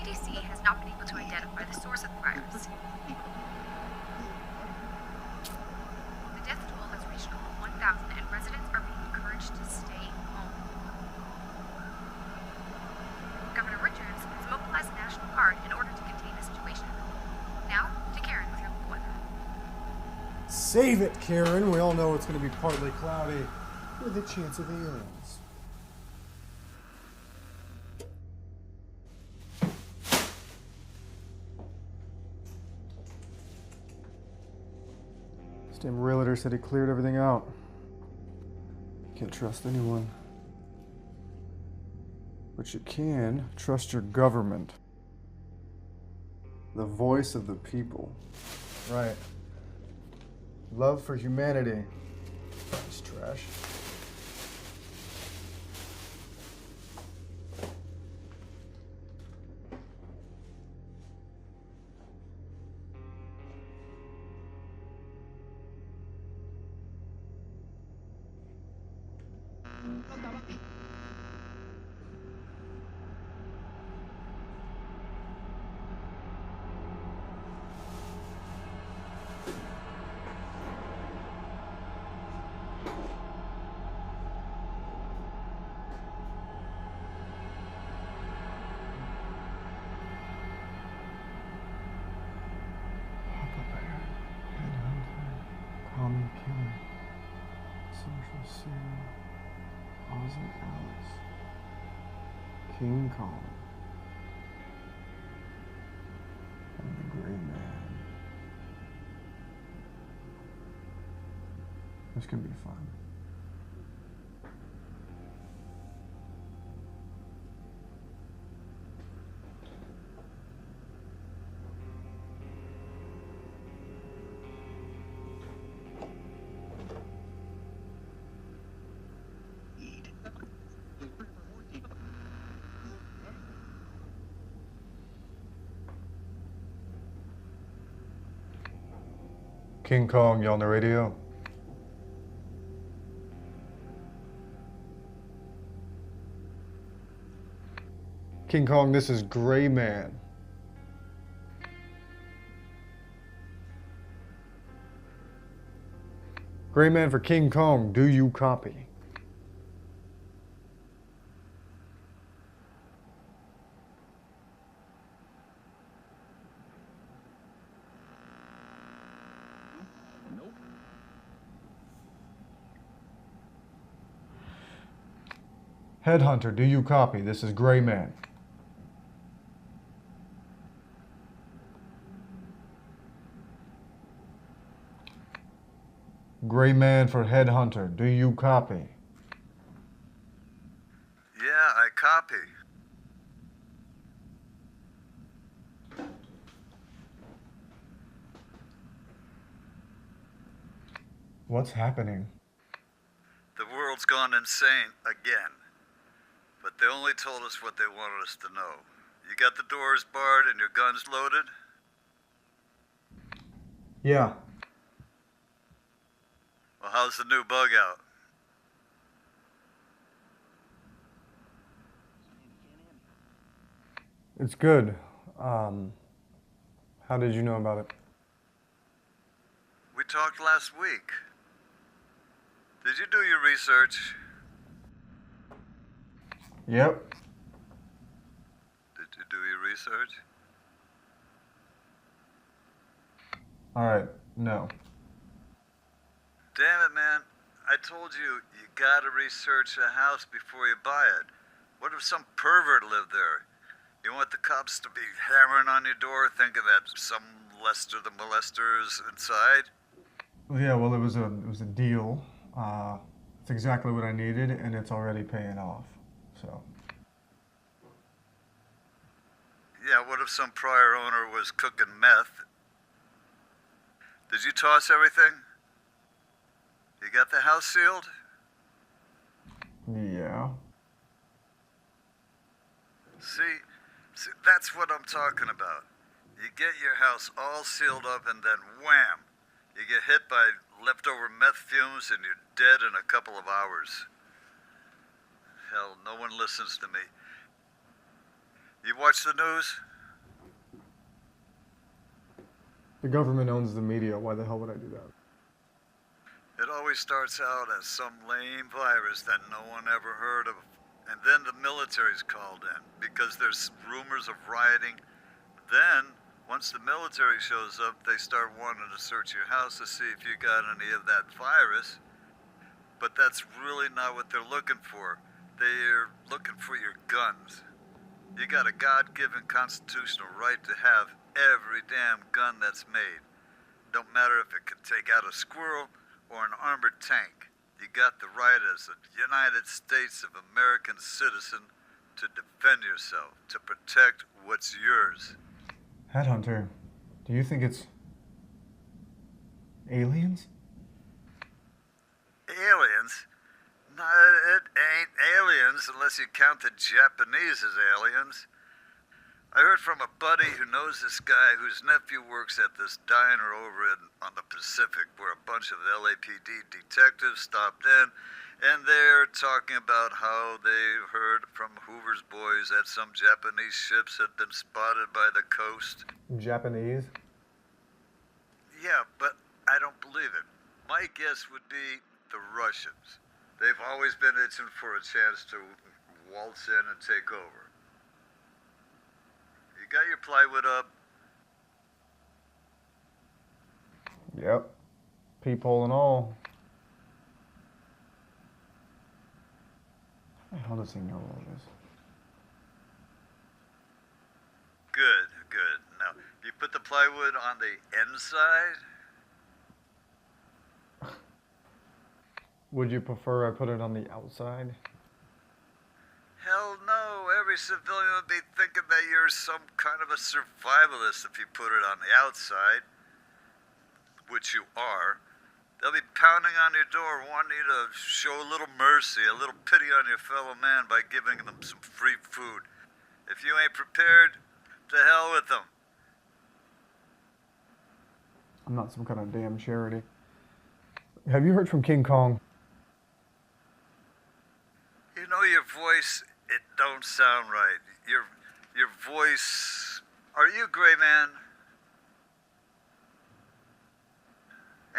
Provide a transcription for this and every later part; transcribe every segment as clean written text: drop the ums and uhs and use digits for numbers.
CDC has not been able to identify the source of the virus. The death toll has reached over 1,000 and residents are being encouraged to stay home. Governor Richards has mobilized the National Guard in order to contain the situation. Now, to Karen with your local weather. Save it, Karen. We all know it's going to be partly cloudy with a chance of aliens. This damn realtor said he cleared everything out. Can't trust anyone. But you can trust your government. The voice of the people. Right. Love for humanity. It's trash. Common killer, social serial, Oz and Alice, King Kong, and the Gray Man. This can be fun. King Kong, you on the radio? King Kong, this is Gray Man. Gray Man for King Kong, do you copy? Headhunter, do you copy? This is Gray Man. Gray Man for Headhunter, do you copy? Yeah, I copy. What's happening? The world's gone insane again. But they only told us what they wanted us to know. You got the doors barred and your guns loaded? Yeah. Well, how's the new bug out? It's good. How did you know about it? We talked last week. Did you do your research? Yep. Did you do your research? All right, no. Damn it, man. I told you, you gotta research a house before you buy it. What if some pervert lived there? You want the cops to be hammering on your door thinking that some Lester the molester is inside? Yeah, well, it was a deal. It's exactly what I needed, and it's already paying off. So. Yeah, what if some prior owner was cooking meth? Did you toss everything? You got the house sealed? Yeah. See, that's what I'm talking about. You get your house all sealed up and then wham! You get hit by leftover meth fumes and you're dead in a couple of hours. Hell, no one listens to me. You watch the news? The government owns the media. Why the hell would I do that? It always starts out as some lame virus that no one ever heard of. And then the military's called in because there's rumors of rioting. Then, once the military shows up, they start wanting to search your house to see if you got any of that virus. But that's really not what they're looking for. They're looking for your guns. You got a God-given constitutional right to have every damn gun that's made. Don't matter if it can take out a squirrel or an armored tank. You got the right as a United States of American citizen to defend yourself, to protect what's yours. Headhunter, do you think it's aliens? Aliens? No, it ain't aliens unless you count the Japanese as aliens. I heard from a buddy who knows this guy whose nephew works at this diner over on the Pacific where a bunch of LAPD detectives stopped in, and they're talking about how they heard from Hoover's boys that some Japanese ships had been spotted by the coast. Japanese? Yeah, but I don't believe it. My guess would be the Russians. They've always been itching for a chance to waltz in and take over. You got your plywood up? Yep. Peephole and all. How does he know all this? Good, good. Now, you put the plywood on the inside? Would you prefer I put it on the outside? Hell no. Every civilian would be thinking that you're some kind of a survivalist if you put it on the outside, which you are. They'll be pounding on your door wanting you to show a little mercy, a little pity on your fellow man by giving them some free food. If you ain't prepared, to hell with them. I'm not some kind of damn charity. Have you heard from King Kong? You know your voice, it don't sound right. Your voice... Are you Gray Man?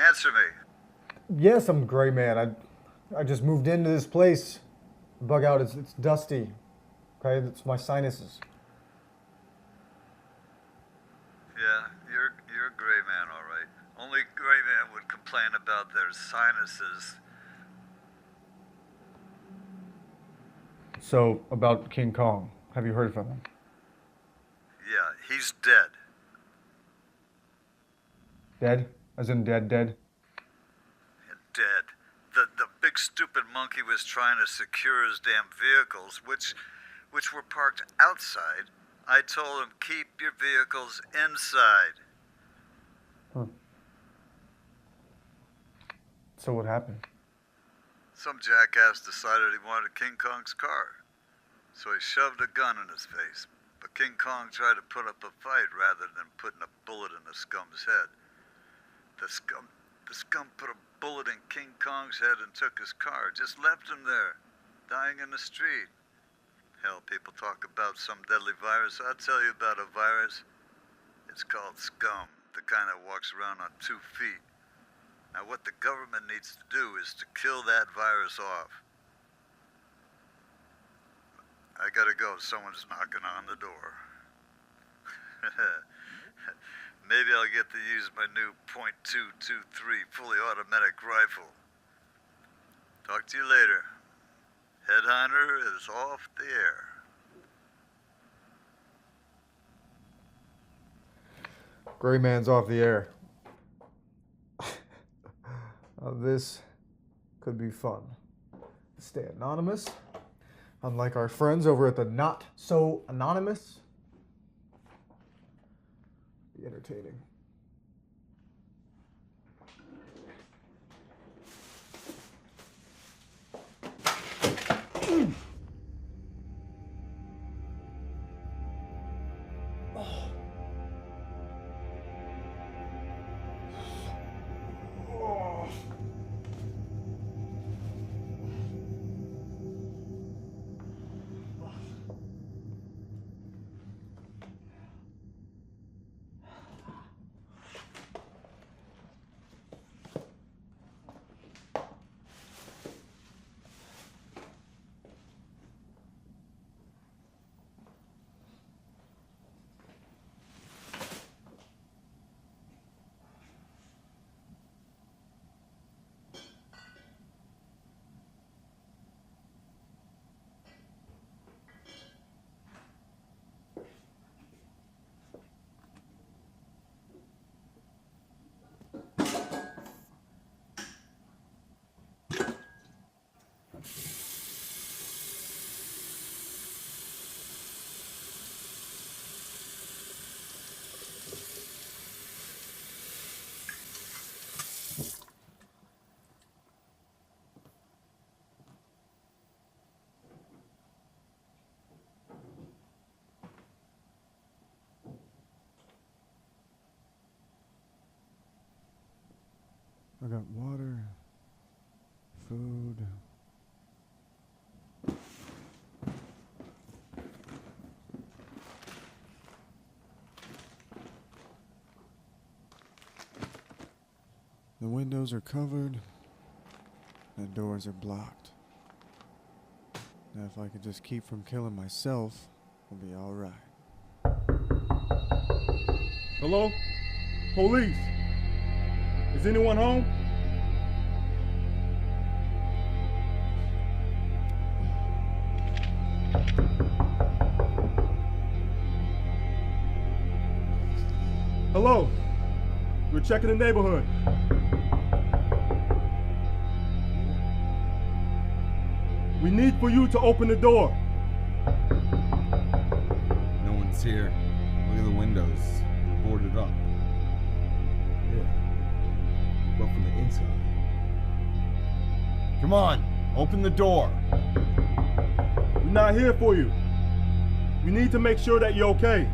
Answer me. Yes, I'm Gray Man. I just moved into this place. Bug out, it's dusty. Okay, it's my sinuses. Yeah, you're a Gray Man, all right. Only Gray Man would complain about their sinuses. So, about King Kong, have you heard from him? Yeah, he's dead. Dead? As in dead? Dead. The big stupid monkey was trying to secure his damn vehicles, which were parked outside. I told him, keep your vehicles inside. Huh. So what happened? Some jackass decided he wanted King Kong's car. So he shoved a gun in his face. But King Kong tried to put up a fight rather than putting a bullet in the scum's head. The scum put a bullet in King Kong's head and took his car. Just left him there, dying in the street. Hell, people talk about some deadly virus. I'll tell you about a virus. It's called scum, the kind that walks around on 2 feet. Now, what the government needs to do is to kill that virus off. I gotta go. Someone's knocking on the door. Maybe I'll get to use my new .223 fully automatic rifle. Talk to you later. Headhunter is off the air. Gray Man's off the air. This could be fun. Stay anonymous. Unlike our friends over at the Not So Anonymous. Be entertaining. I got water, food. The windows are covered. The doors are blocked. Now, if I could just keep from killing myself, I'll be all right. Hello? Police? Is anyone home? Hello? We're checking the neighborhood. We need for you to open the door. No one's here. Look at the windows. They're boarded up. Yeah. But from the inside. Come on, open the door. We're not here for you. We need to make sure that you're okay.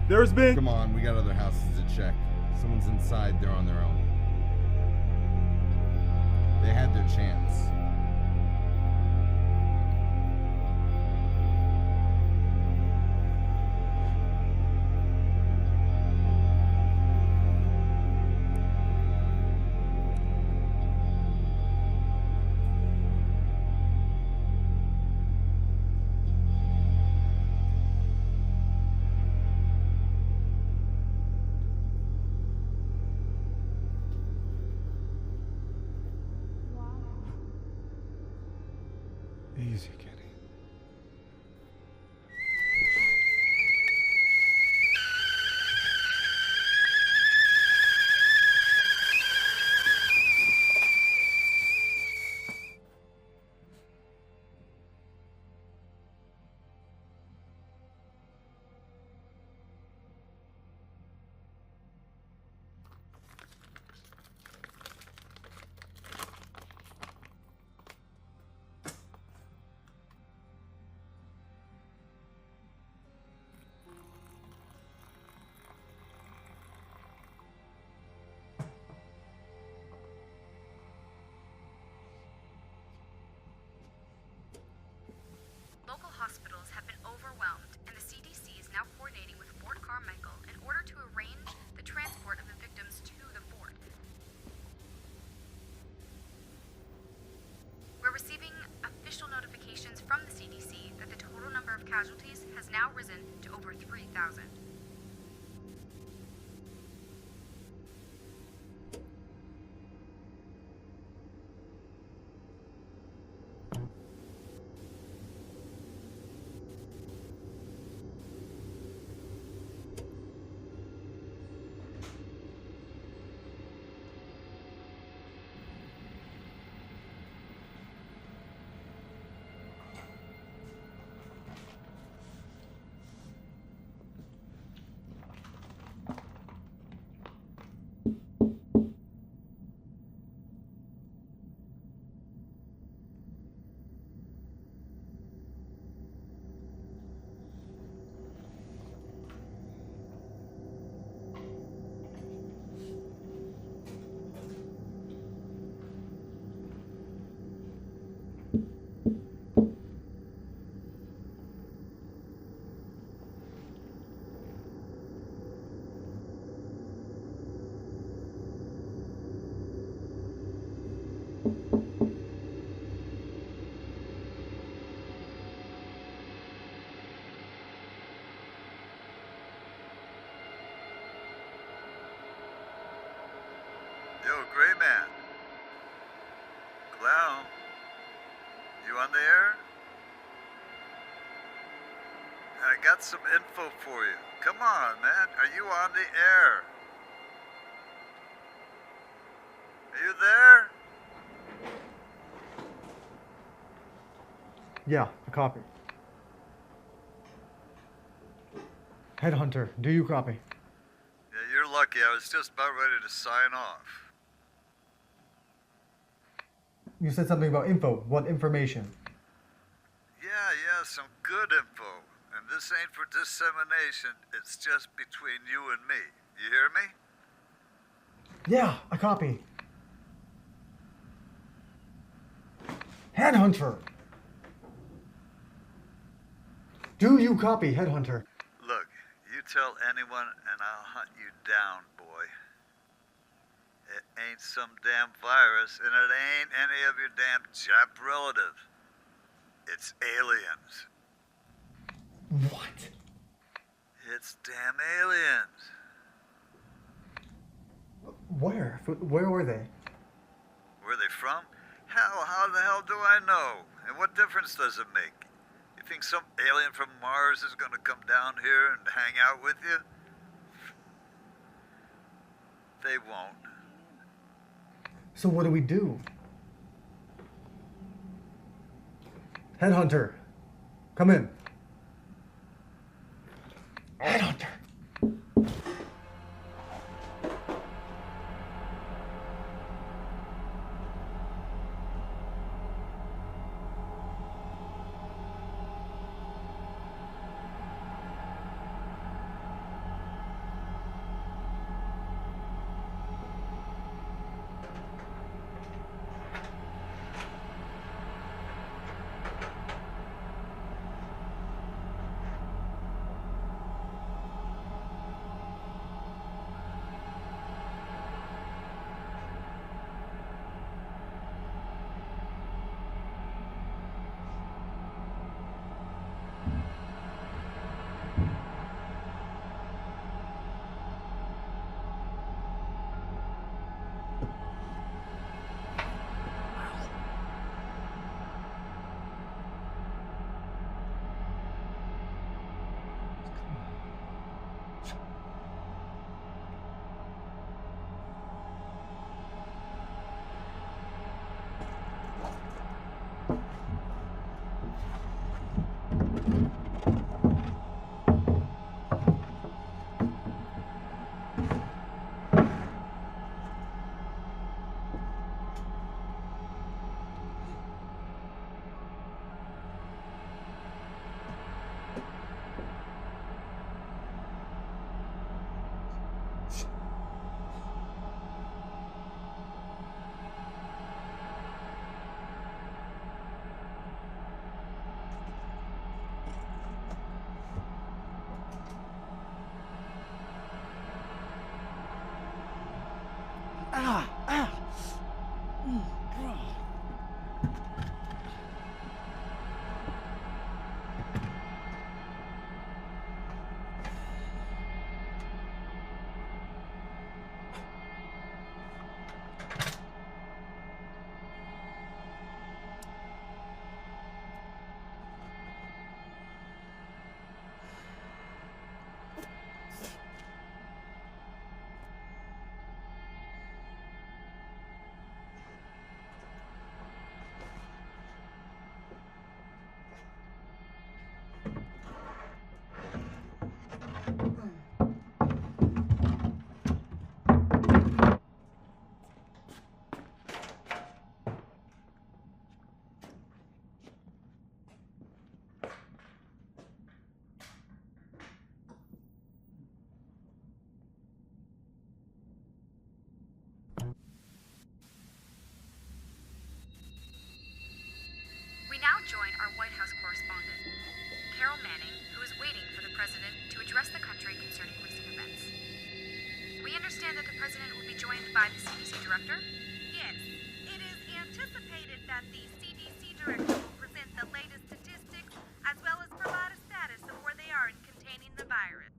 There's been... Come on, we got other houses to check. Someone's inside, they're on their own. They had their chance. Easy, Kenny. Local hospitals have been overwhelmed, and the CDC is now coordinating with Fort Carmichael in order to arrange the transport of the victims to the fort. We're receiving official notifications from the CDC that the total number of casualties has now risen to over 3,000. Yo, Gray Man. Clown. You on the air? I got some info for you. Come on, man. Are you on the air? Are you there? Yeah, a copy. Headhunter, do you copy? Yeah, you're lucky. I was just about ready to sign off. You said something about info. What information? Yeah, some good info. And this ain't for dissemination. It's just between you and me. You hear me? Yeah, a copy. Headhunter! Do you copy, Headhunter? Look, you tell anyone and I'll hunt you down, boy. It ain't some damn virus, and it ain't any of your damn Jap relatives. It's aliens. What? It's damn aliens. Where? Where were they? Where they from? How the hell do I know? And what difference does it make? You think some alien from Mars is gonna come down here and hang out with you? They won't. So what do we do? Headhunter, come in. Headhunter. We now join our White House correspondent, Carol Manning, who is waiting for the president to address the country concerning recent events. We understand that the president will be joined by the CDC director. Yes, it is anticipated that the CDC director will present the latest statistics as well as provide a status of where they are in containing the virus.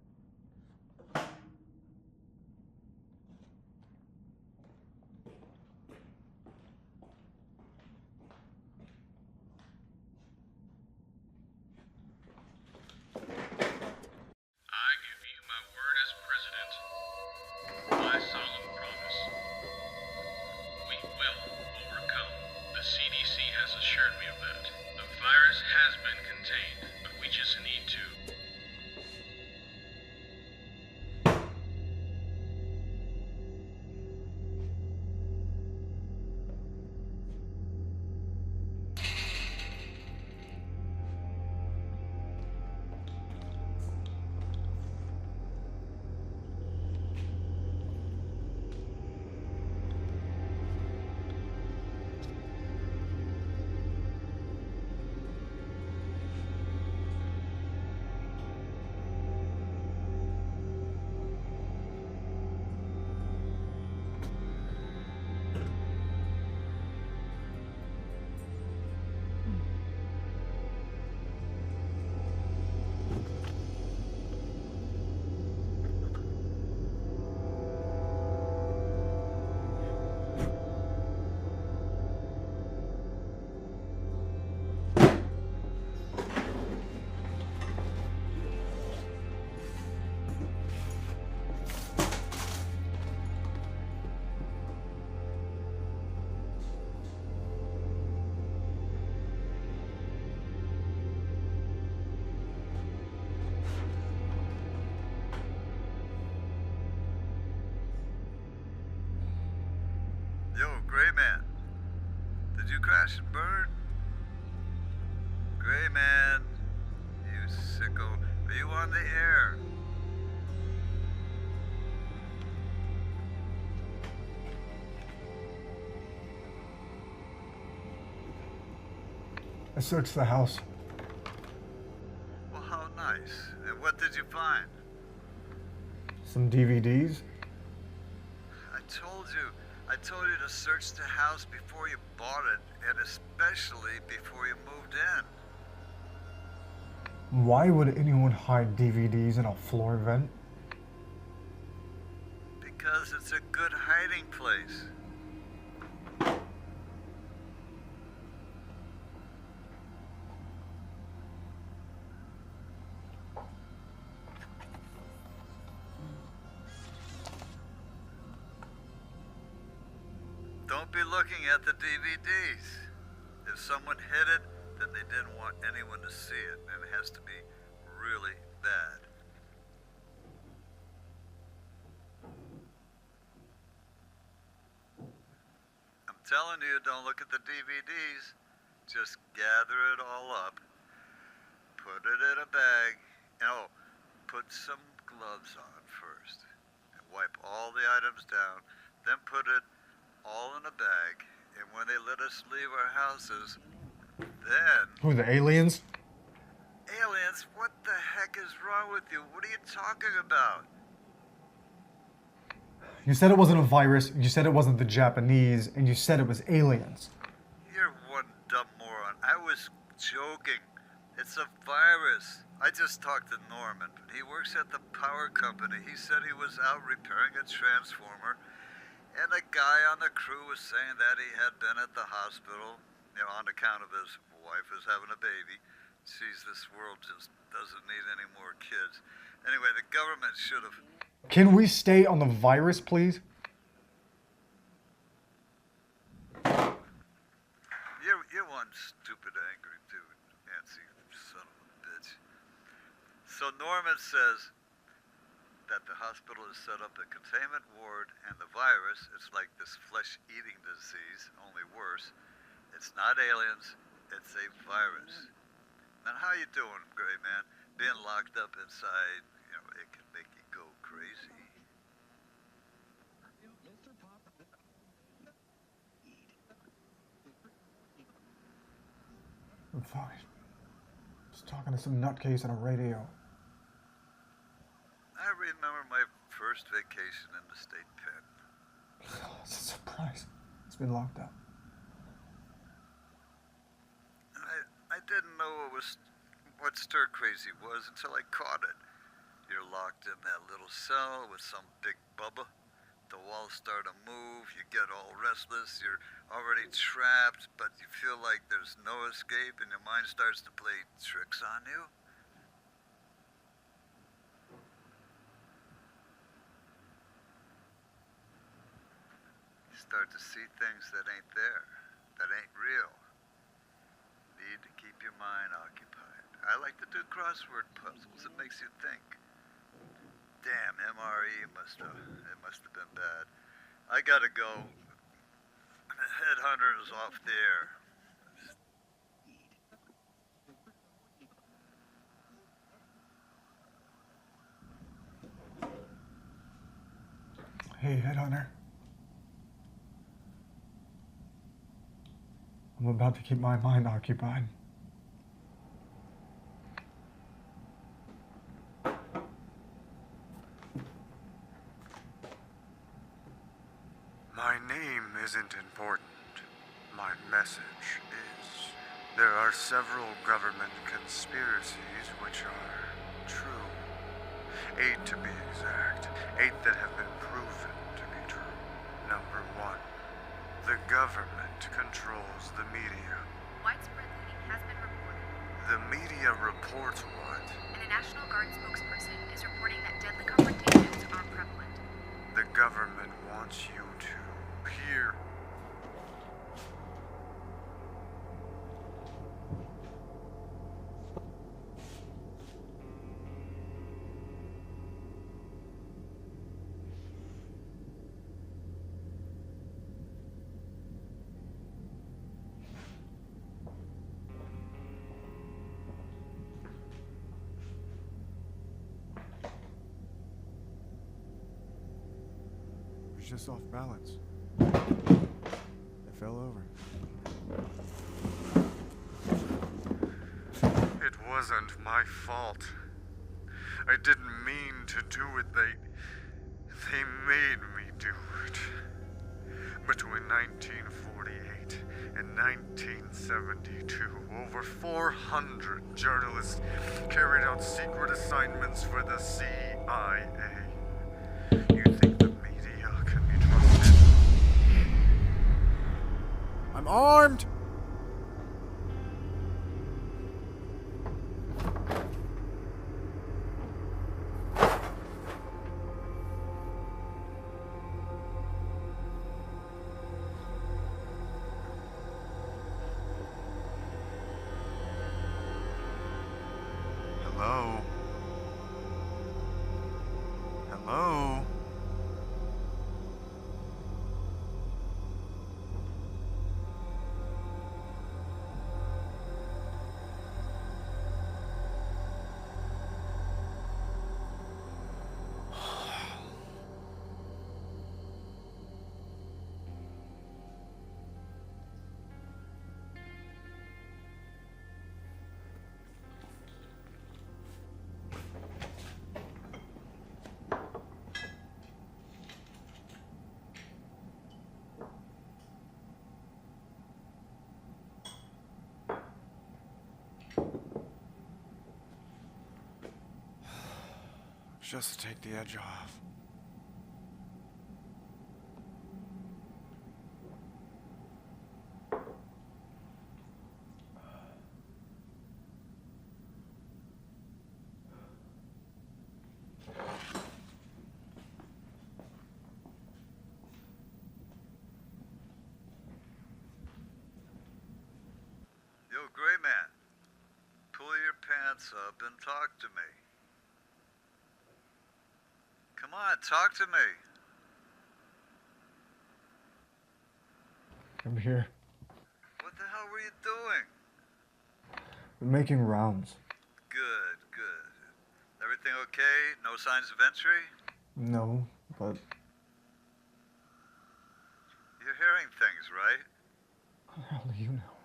I give you my word as president, my solemn promise. We will Gray Man. Did you crash and burn? Gray Man, you sicko. Are you on the air? I searched the house. Well, how nice. And what did you find? Some DVDs. I told you to search the house before you bought it, and especially before you moved in. Why would anyone hide DVDs in a floor vent? Because it's a good hiding place. Don't be looking at the DVDs. If someone hid it, then they didn't want anyone to see it, and it has to be really bad. I'm telling you, don't look at the DVDs. Just gather it all up, put it in a bag, and put some gloves on first, and wipe all the items down, then put it all in a bag, and when they let us leave our houses, then... Who, the aliens? Aliens? What the heck is wrong with you? What are you talking about? You said it wasn't a virus, you said it wasn't the Japanese, and you said it was aliens. You're one dumb moron. I was joking. It's a virus. I just talked to Norman. He works at the power company. He said he was out repairing a transformer, and a guy on the crew was saying that he had been at the hospital, on account of his wife is having a baby. Sees this world just doesn't need any more kids. Anyway, the government should have... Can we stay on the virus, please? You're one stupid, angry dude, Nancy, son of a bitch. So Norman says that the hospital has set up a containment ward, and the virus, it's like this flesh-eating disease, only worse. It's not aliens, it's a virus. Now, how you doing, Gray Man? Being locked up inside, it can make you go crazy. I'm fine. Just talking to some nutcase on a radio. I remember my first vacation in the state pen. It's a surprise. It's been locked up. I didn't know what stir crazy was until I caught it. You're locked in that little cell with some big bubba. The walls start to move, you get all restless, you're already trapped, but you feel like there's no escape, and your mind starts to play tricks on you. You start to see things that ain't there, that ain't real. Need to keep your mind occupied. I like to do crossword puzzles. It makes you think. Damn, MRE must have been bad. I gotta go. The headhunter is off the air. Hey, headhunter. I'm about to keep my mind occupied. My name isn't important. My message is. There are several government conspiracies which are true. 8 to be exact. 8 that have been proven to be true. Number 1. The government controls the media. Widespread looting has been reported, The media reports what? and a National Guard spokesperson is reporting that deadly confrontations are prevalent. The government wants you to hear. She's just off balance. I fell over. It wasn't my fault. I didn't mean to do it. They made me do it. Between 1948 and 1972, over 400 journalists carried out secret assignments for the CIA. You think the media can be trusted? I'm armed! Hello? Hello? Just to take the edge off. Yo, Gray Man, pull your pants up and talk to me. Come on, talk to me. I'm here. What the hell were you doing? We're making rounds. Good, good. Everything okay? No signs of entry? No, but You're hearing things, right? how the hell do you know?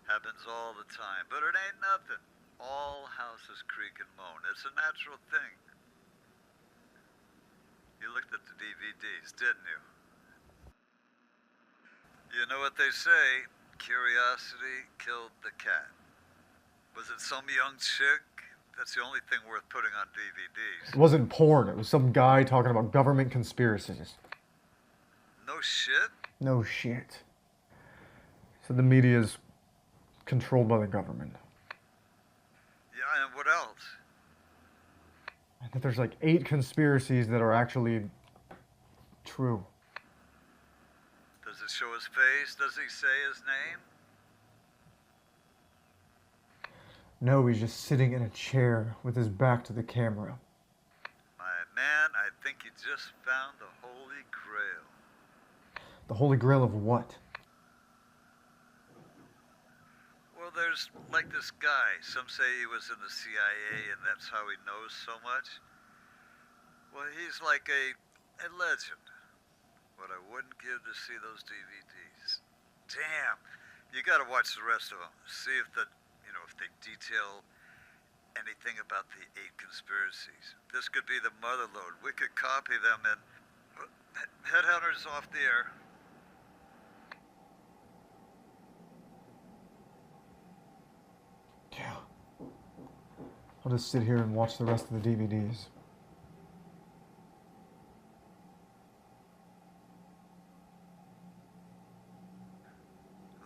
Happens all the time, but it ain't nothing. All houses creak and moan. It's a natural thing. You looked at the DVDs, didn't you? You know what they say, curiosity killed the cat. Was it some young chick? That's the only thing worth putting on DVDs. It wasn't porn. It was some guy talking about government conspiracies. No shit? No shit. So the media is controlled by the government. Yeah, and what else? I think there's like 8 conspiracies that are actually true. Does it show his face? Does he say his name? No, he's just sitting in a chair with his back to the camera. My man, I think you just found the Holy Grail. The Holy Grail of what? Well, there's like this guy. Some say he was in the CIA and that's how he knows so much. Well, he's like a legend. What I wouldn't give to see those DVDs. Damn, you gotta watch the rest of them. See if if they detail anything about the 8 conspiracies. This could be the mother lode. We could copy them and Headhunters off the air. Yeah. I'll just sit here and watch the rest of the DVDs.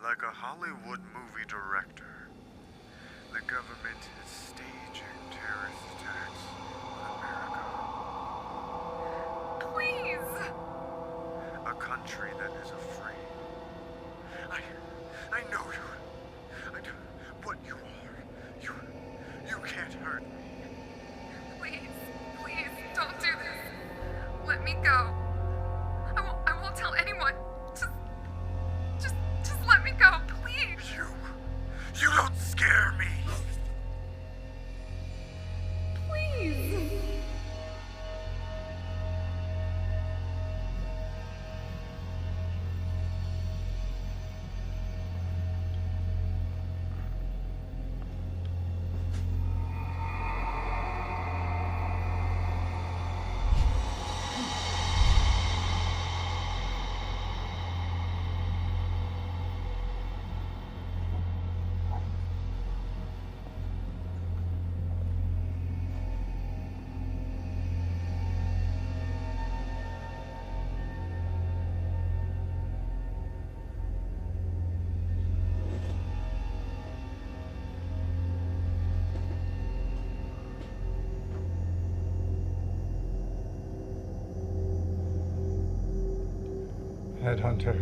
Like a Hollywood movie director, the government is staging terrorist attacks on America. Please! A country that is afraid. I know you. I know what you are. You can't hurt me. Please, don't do this. Let me go. I won't tell anyone. Just let me go, please. You don't scare me. Please. Headhunter,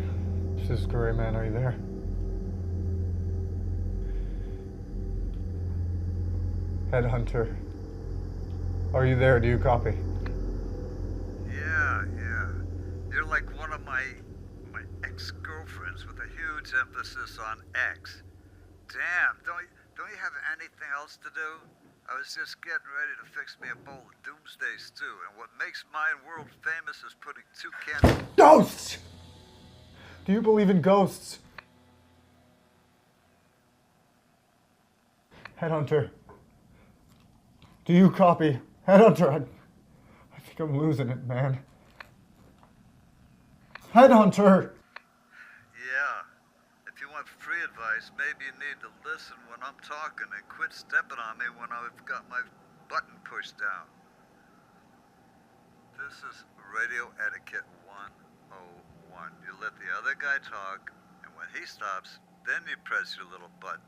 this is Gray Man, are you there? Headhunter, are you there? Do you copy? Yeah. You're like one of my ex-girlfriends with a huge emphasis on X. Damn, don't you have anything else to do? I was just getting ready to fix me a bowl of doomsday stew, and what makes mine world famous is putting 2 cans... Ghosts! Do you believe in ghosts? Headhunter, do you copy? Headhunter, I think I'm losing it, man. Headhunter! Yeah. If you want free advice, maybe you need to listen when I'm talking and quit stepping on me when I've got my button pushed down. This is radio etiquette 101. You let the other guy talk, and when he stops, then you press your little button.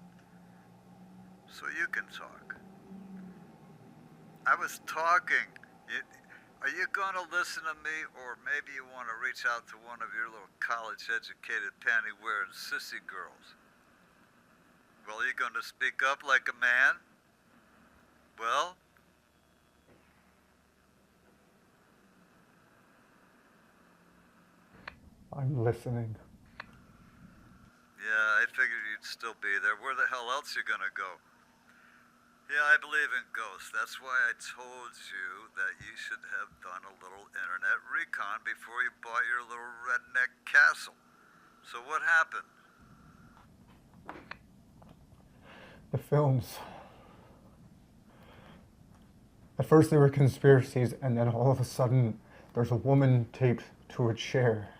So you can talk. I was talking. Are you gonna listen to me, or maybe you want to reach out to one of your little college-educated panty-wearing sissy girls? Well, you gonna speak up like a man? Well? I'm listening. Yeah, I figured you'd still be there. Where the hell else you gonna go? Yeah, I believe in ghosts. That's why I told you that you should have done a little internet recon before you bought your little redneck castle. So what happened? The films. At first they were conspiracies, and then all of a sudden there's a woman taped to a chair.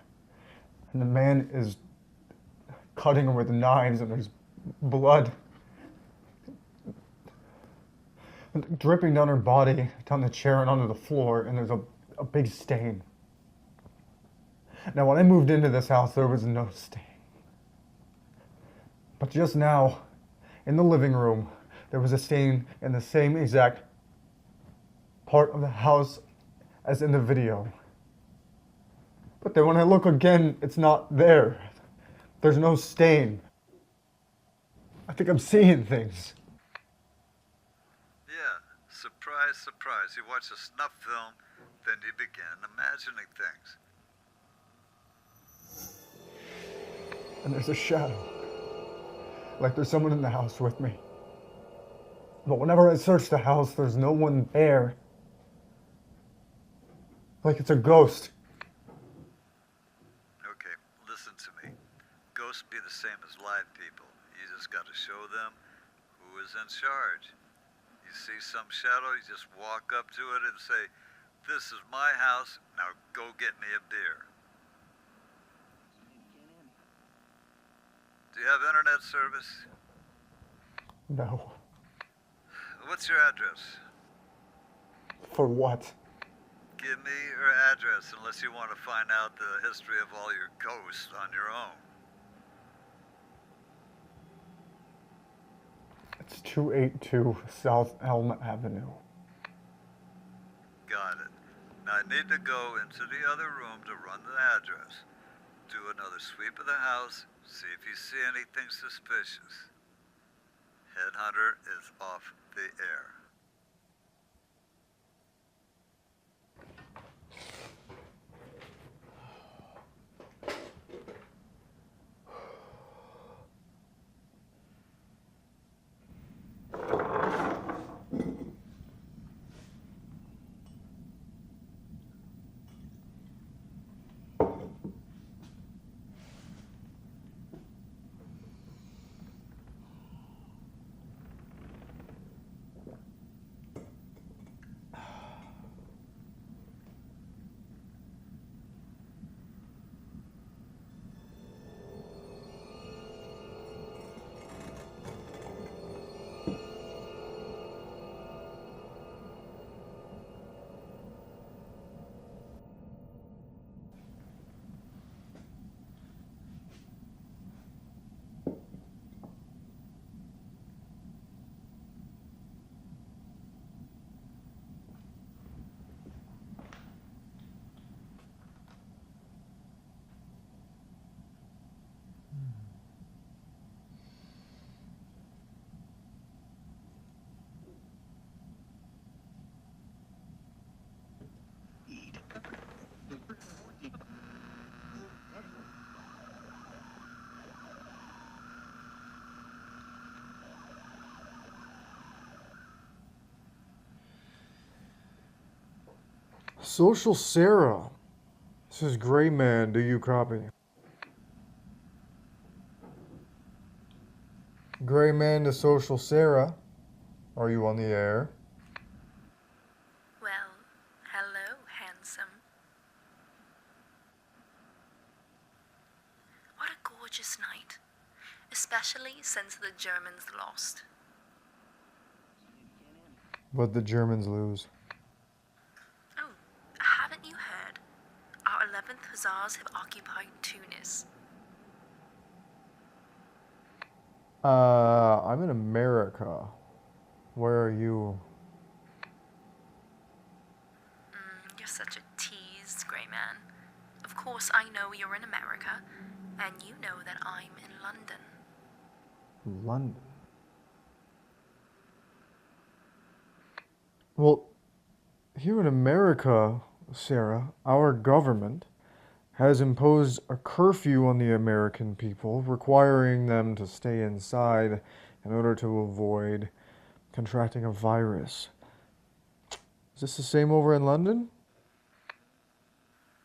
And the man is cutting her with knives, and there's blood dripping down her body, down the chair and onto the floor, and there's a big stain. Now, when I moved into this house, there was no stain. But just now, in the living room, there was a stain in the same exact part of the house as in the video. But then when I look again, it's not there. There's no stain. I think I'm seeing things. Yeah, surprise, surprise. You watch a snuff film, then you begin imagining things. And there's a shadow. Like there's someone in the house with me. But whenever I search the house, there's no one there. Like it's a ghost. Okay, listen to me. Ghosts be the same as live people. You just gotta show them who is in charge. You see some shadow, you just walk up to it and say, "This is my house, now go get me a beer." Do you have internet service? No. What's your address? For what? Give me your address unless you want to find out the history of all your ghosts on your own. It's 282 South Elm Avenue. Got it. Now I need to go into the other room to run the address. Do another sweep of the house, see if you see anything suspicious. Headhunter is off the air. Social Sarah. This is Gray Man. Do you copy? Gray Man to Social Sarah. Are you on the air? Well, hello, handsome. What a gorgeous night, especially since the Germans lost. But the Germans lose. Oh, haven't you heard? Our 11th Hussars have occupied Tunis. I'm in America. Where are you? You're such a tease, Grey Man. Of course, I know you're in America, and you know that I'm in London. London. Well, here in America, Sarah, our government has imposed a curfew on the American people, requiring them to stay inside in order to avoid contracting a virus. Is this the same over in London?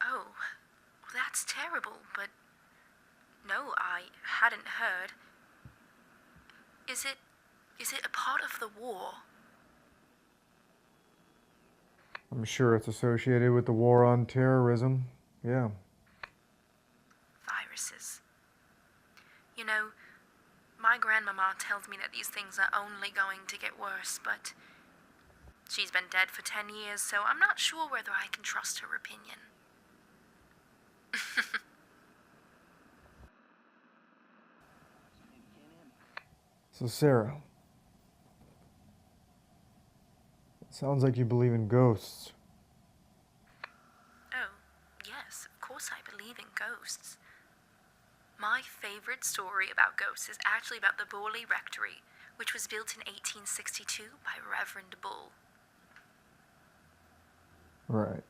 Oh, well, that's terrible, but no, I hadn't heard. Is it a part of the war? I'm sure it's associated with the war on terrorism. Yeah. Viruses. You know, my grandmama tells me that these things are only going to get worse, but she's been dead for 10 years, so I'm not sure whether I can trust her opinion. So, Sarah, it sounds like you believe in ghosts. Oh, yes, of course I believe in ghosts. My favorite story about ghosts is actually about the Borley Rectory, which was built in 1862 by Reverend Bull. Right.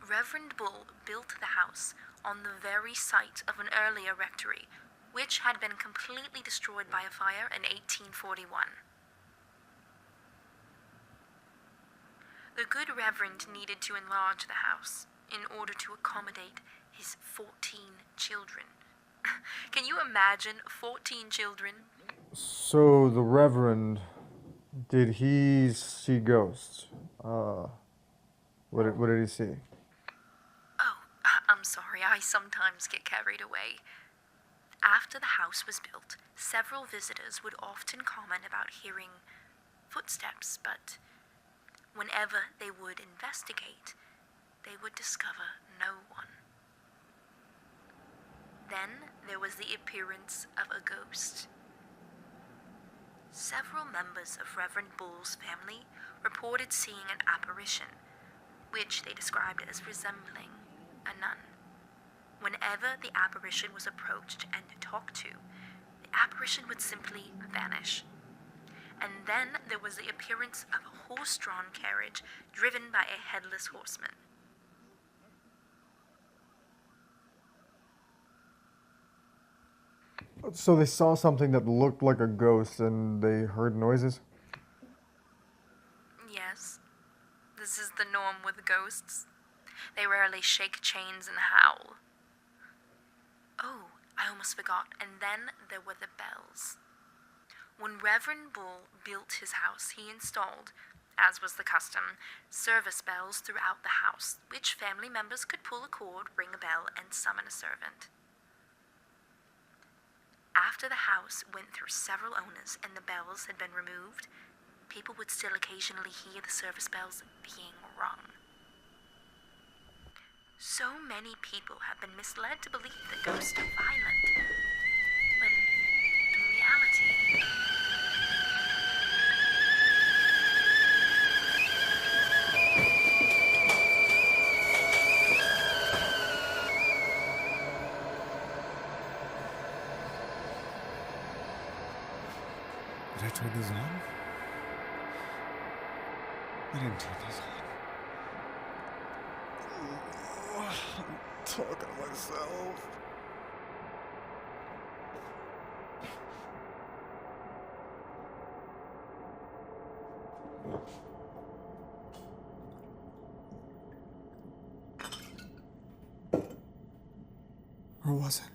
Reverend Bull built the house on the very site of an earlier rectory, which had been completely destroyed by a fire in 1841. The good Reverend needed to enlarge the house in order to accommodate his 14 children. Can you imagine 14 children? So, the Reverend, did he see ghosts? What did he see? Oh, I'm sorry, I sometimes get carried away. After the house was built, several visitors would often comment about hearing footsteps, but whenever they would investigate, they would discover no one. Then there was the appearance of a ghost. Several members of Reverend Bull's family reported seeing an apparition, which they described as resembling a nun. Whenever the apparition was approached and talked to, the apparition would simply vanish. And then there was the appearance of a horse-drawn carriage driven by a headless horseman. So they saw something that looked like a ghost and they heard noises? Yes, this is the norm with ghosts. They rarely shake chains and howl. Oh, I almost forgot, and then there were the bells. When Reverend Bull built his house, he installed, as was the custom, service bells throughout the house, which family members could pull a cord, ring a bell, and summon a servant. After the house went through several owners and the bells had been removed, people would still occasionally hear the service bells being rung. So many people have been misled to believe that ghosts are violent, when in reality... Did I turn these on? I didn't turn these on. I'm talking to myself. Or was it?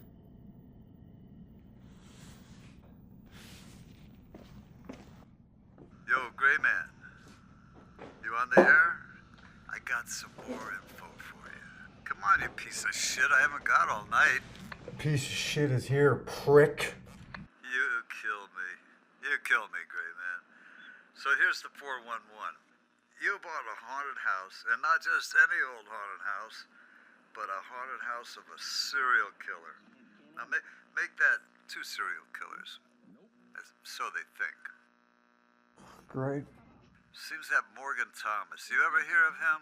Yo, Gray Man. You on the air? I got some more info for you. Come on, you piece of shit. I haven't got all night. Piece of shit is here, prick. You kill me. You kill me, Gray Man. So here's the 411. You bought a haunted house, and not just any old haunted house, but a haunted house of a serial killer. Now make that 2 serial killers. So they think. Great. Seems that Morgan Thomas. You ever hear of him?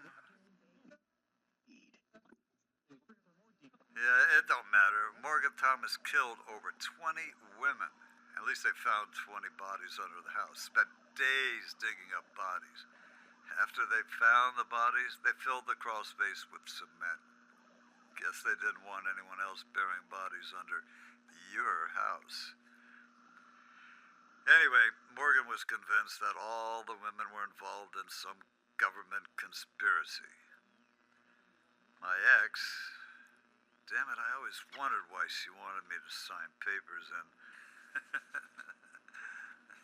Yeah, it don't matter. Morgan Thomas killed over 20 women. At least they found 20 bodies under the house. Spent days digging up bodies. After they found the bodies, they filled the crawl space with cement. Guess they didn't want anyone else burying bodies under your house. Anyway, Morgan was convinced that all the women were involved in some government conspiracy. My ex, damn it, I always wondered why she wanted me to sign papers and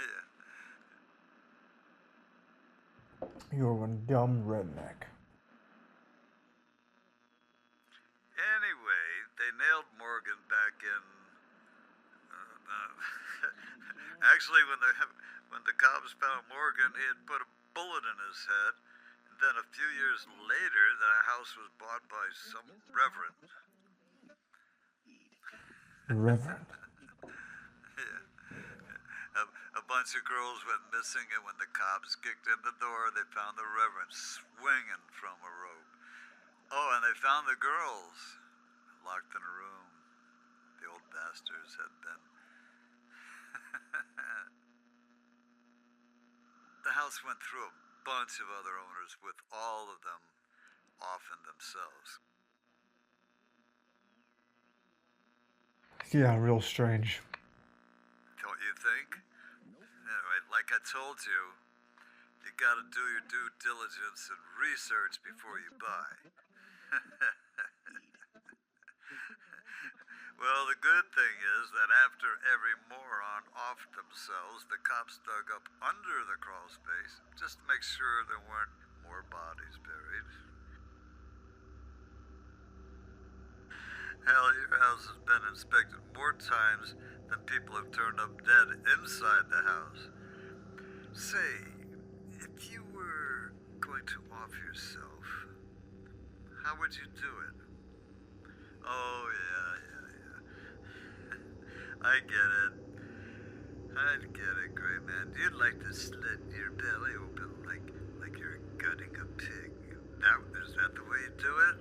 yeah. You're one dumb redneck. Anyway, they nailed Morgan back in. Actually, when the cops found Morgan, he had put a bullet in his head. And then a few years later, the house was bought by some reverend. Reverend. Yeah. A bunch of girls went missing, and when the cops kicked in the door, they found the reverend swinging from a rope. Oh, and they found the girls locked in a room. The old bastards had been. The house went through a bunch of other owners, with all of them offing themselves. Yeah, real strange. Don't you think? Anyway, like I told you, you gotta do your due diligence and research before you buy. Well, the good thing is that after every moron offed themselves, the cops dug up under the crawl space just to make sure there weren't more bodies buried. Hell, your house has been inspected more times than people have turned up dead inside the house. Say, if you were going to off yourself, how would you do it? Oh, yeah. I get it. I'd get it, Gray Man. You'd like to slit your belly open like you're gutting a pig. Now, is that the way you do it?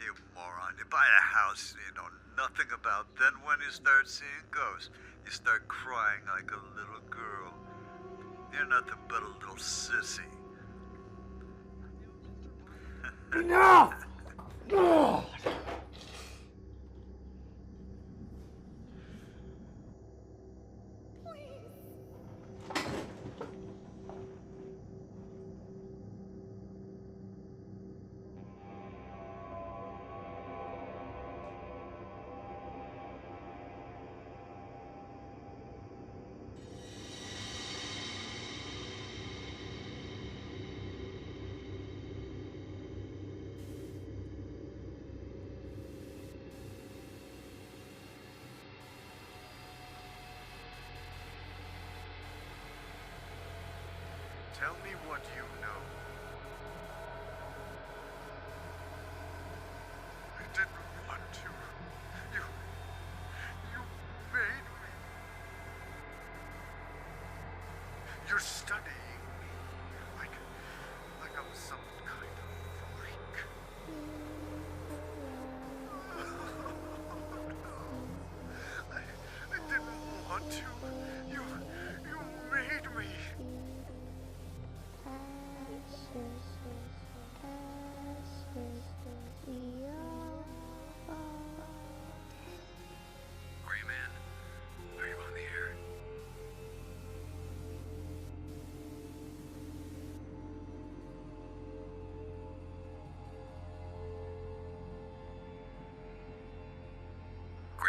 You moron. You buy a house you know nothing about. Then when you start seeing ghosts, you start crying like a little girl. You're nothing but a little sissy. Enough! God! Tell me what you know. I didn't want to. You made me. You're studying me like I'm some kind of freak. I didn't want to. You made me. Gray Man, are you on the air?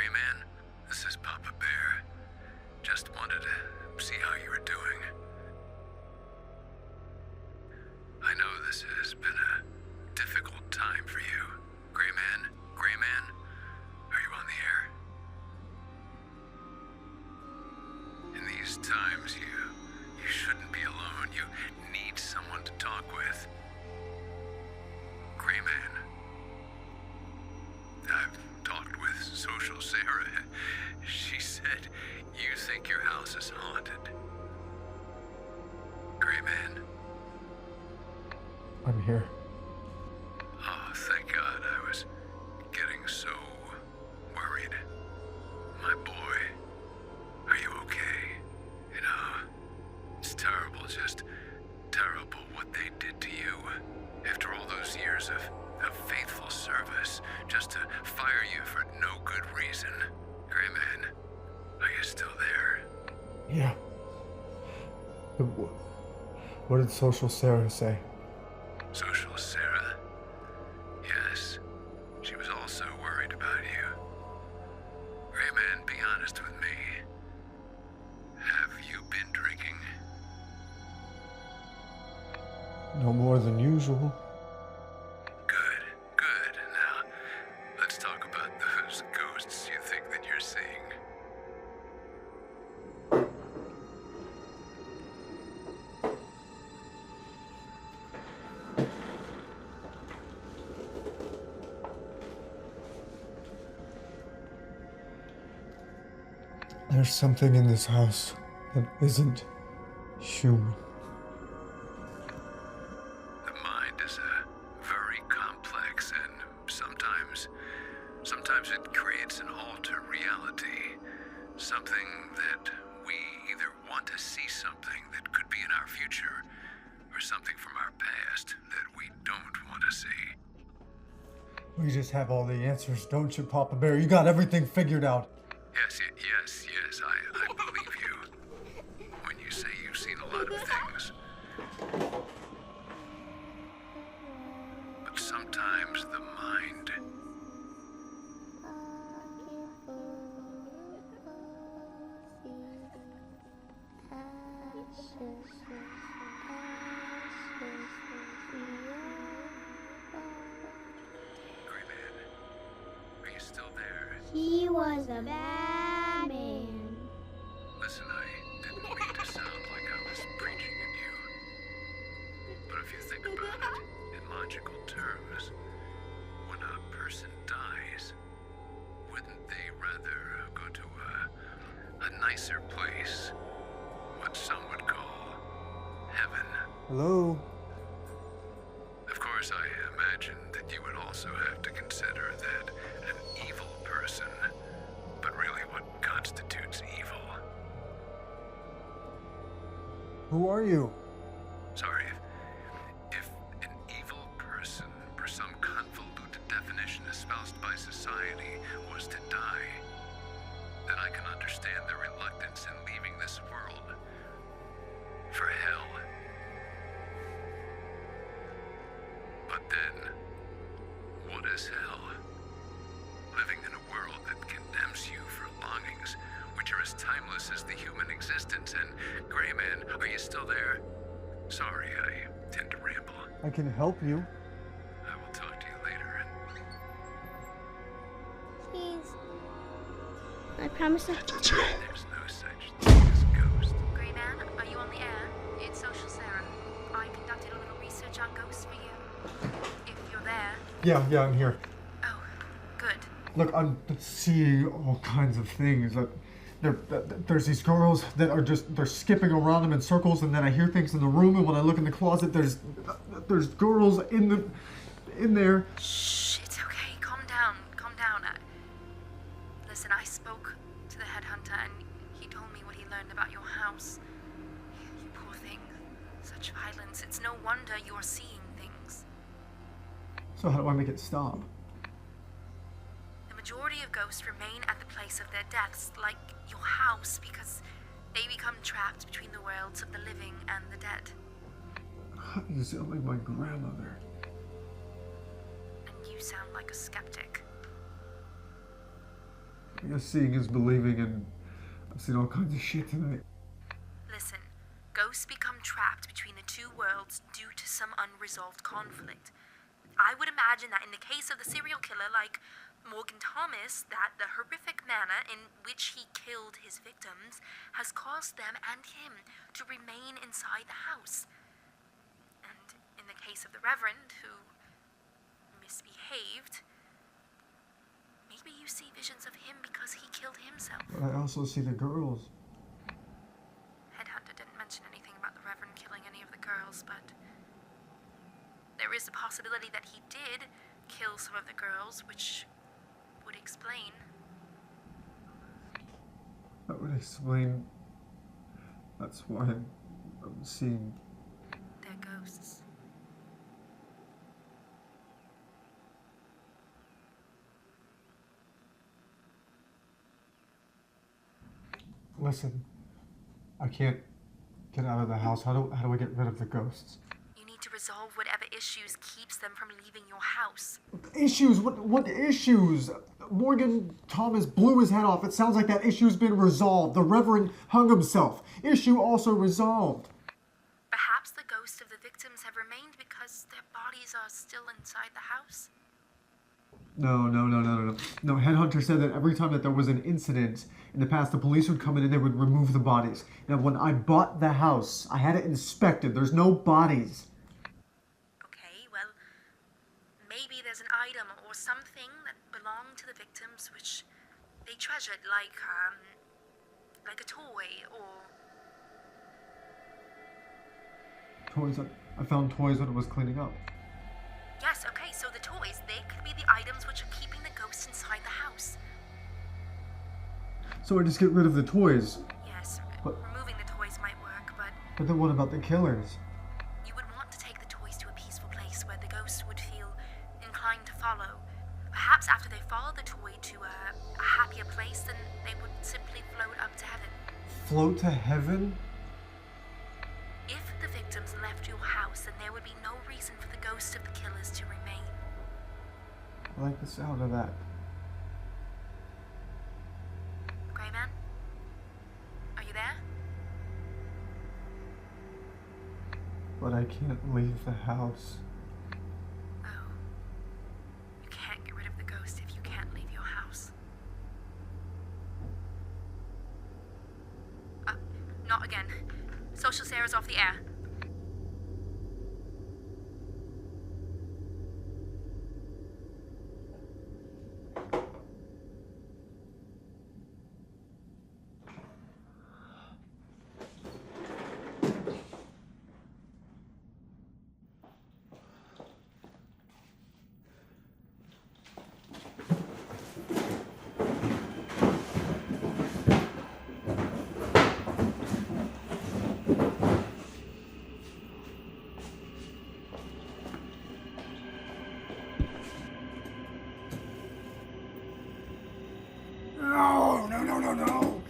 Gray Man, this is Papa Bear. Just wanted to see how you were doing. I know this has been a difficult time for you. Gray Man, are you on the air? In these times, you shouldn't be alone. You need someone to talk with. Gray Man, I've talked with Social Sarah. She said you think your house is haunted. Gray Man. I'm here. Oh, thank God. I was getting so worried. My boy, are you okay? You know, it's terrible, just terrible what they did to you. After all those years of faithful service, just to fire you for no good reason. Gray Man, are you still there? Yeah. What did Social Sarah say? Social Sarah? Yes, she was also worried about you. Gray Man, be honest with me. Have you been drinking? No more than usual. Good, good. Now, let's talk about those ghosts you think that you're seeing. There's something in this house that isn't human. The mind is very complex, and sometimes it creates an alter reality. Something that we either want to see something that could be in our future, or something from our past that we don't want to see. We just have all the answers, don't you, Papa Bear? You got everything figured out. Yes, I believe you. When you say you've seen a lot of things. But sometimes the mind... Gray Man, are you still there? He was a bad man. Listen, I didn't mean to sound like I was preaching at you. But if you think about it in logical terms, when a person dies, wouldn't they rather go to a nicer place? What some would call heaven. Hello? Of course, I imagine that you would also have to consider that an evil person, but really what constitutes evil. Who are you? Sorry, if an evil person, per some convoluted definition espoused by society, was to die, then I can understand their reluctance in leaving this world for hell. But then, what is hell? Living in a world that condemns you for longings which are as timeless as the human existence. And, Gray Man, are you still there? Sorry, I tend to ramble. I can help you. I will talk to you later. Please. I promise not to try. There's no such thing as ghosts. Gray Man, are you on the air? It's Social Sarah. I conducted a little research on ghosts for you. If you're there. Yeah, I'm here. Oh, good. Look, I'm seeing all kinds of things. There's these girls that are they're skipping around them in circles, and then I hear things in the room, and when I look in the closet, there's girls in there. Shh, it's okay. Calm down. Listen, I spoke to the headhunter, and he told me what he learned about your house. You poor thing. Such violence. It's no wonder you're seeing things. So how do I make it stop? The majority of ghosts remain at the place of their deaths, like your house, because they become trapped between the worlds of the living and the dead. You sound like my grandmother. And you sound like a skeptic. I guess seeing is believing, and I've seen all kinds of shit tonight. Listen, ghosts become trapped between the two worlds due to some unresolved conflict. I would imagine that in the case of the serial killer like Morgan Thomas, that the horrific manner in which he killed his victims has caused them and him to remain inside the house. And in the case of the Reverend, who misbehaved, maybe you see visions of him because he killed himself. But I also see the girls. Headhunter didn't mention anything about the Reverend killing any of the girls, but there is a possibility that he did kill some of the girls, which would explain. That would explain. That's why I'm seeing. They're ghosts. Listen, I can't get out of the house. How do I get rid of the ghosts? You need to resolve whatever issues keeps them from leaving your house. Issues? What issues? Morgan Thomas blew his head off. It sounds like that issue's been resolved. The Reverend hung himself. Issue also resolved. Perhaps the ghosts of the victims have remained because their bodies are still inside the house. No. No, Headhunter said that every time that there was an incident in the past, the police would come in and they would remove the bodies. Now, when I bought the house, I had it inspected. There's no bodies. Okay, well, maybe there's an item or something that belonged to the victims which they treasured, like a toy or... Toys. I found toys when I was cleaning up. Yes, okay, so the toys, they could be the items which are keeping the ghosts inside the house. So I just get rid of the toys. Yes, but removing the toys might work, but... But then what about the killers? You would want to take the toys to a peaceful place where the ghosts would feel inclined to follow. Perhaps after they follow the toy to a happier place, then they would simply float up to heaven. Float to heaven? If the victims left your house, then there would be no reason for the ghosts of the killers to remain. I like the sound of that. Grey Man? Are you there? But I can't leave the house. Oh. You can't get rid of the ghost if you can't leave your house. Not again. Social Sarah's off the air. No.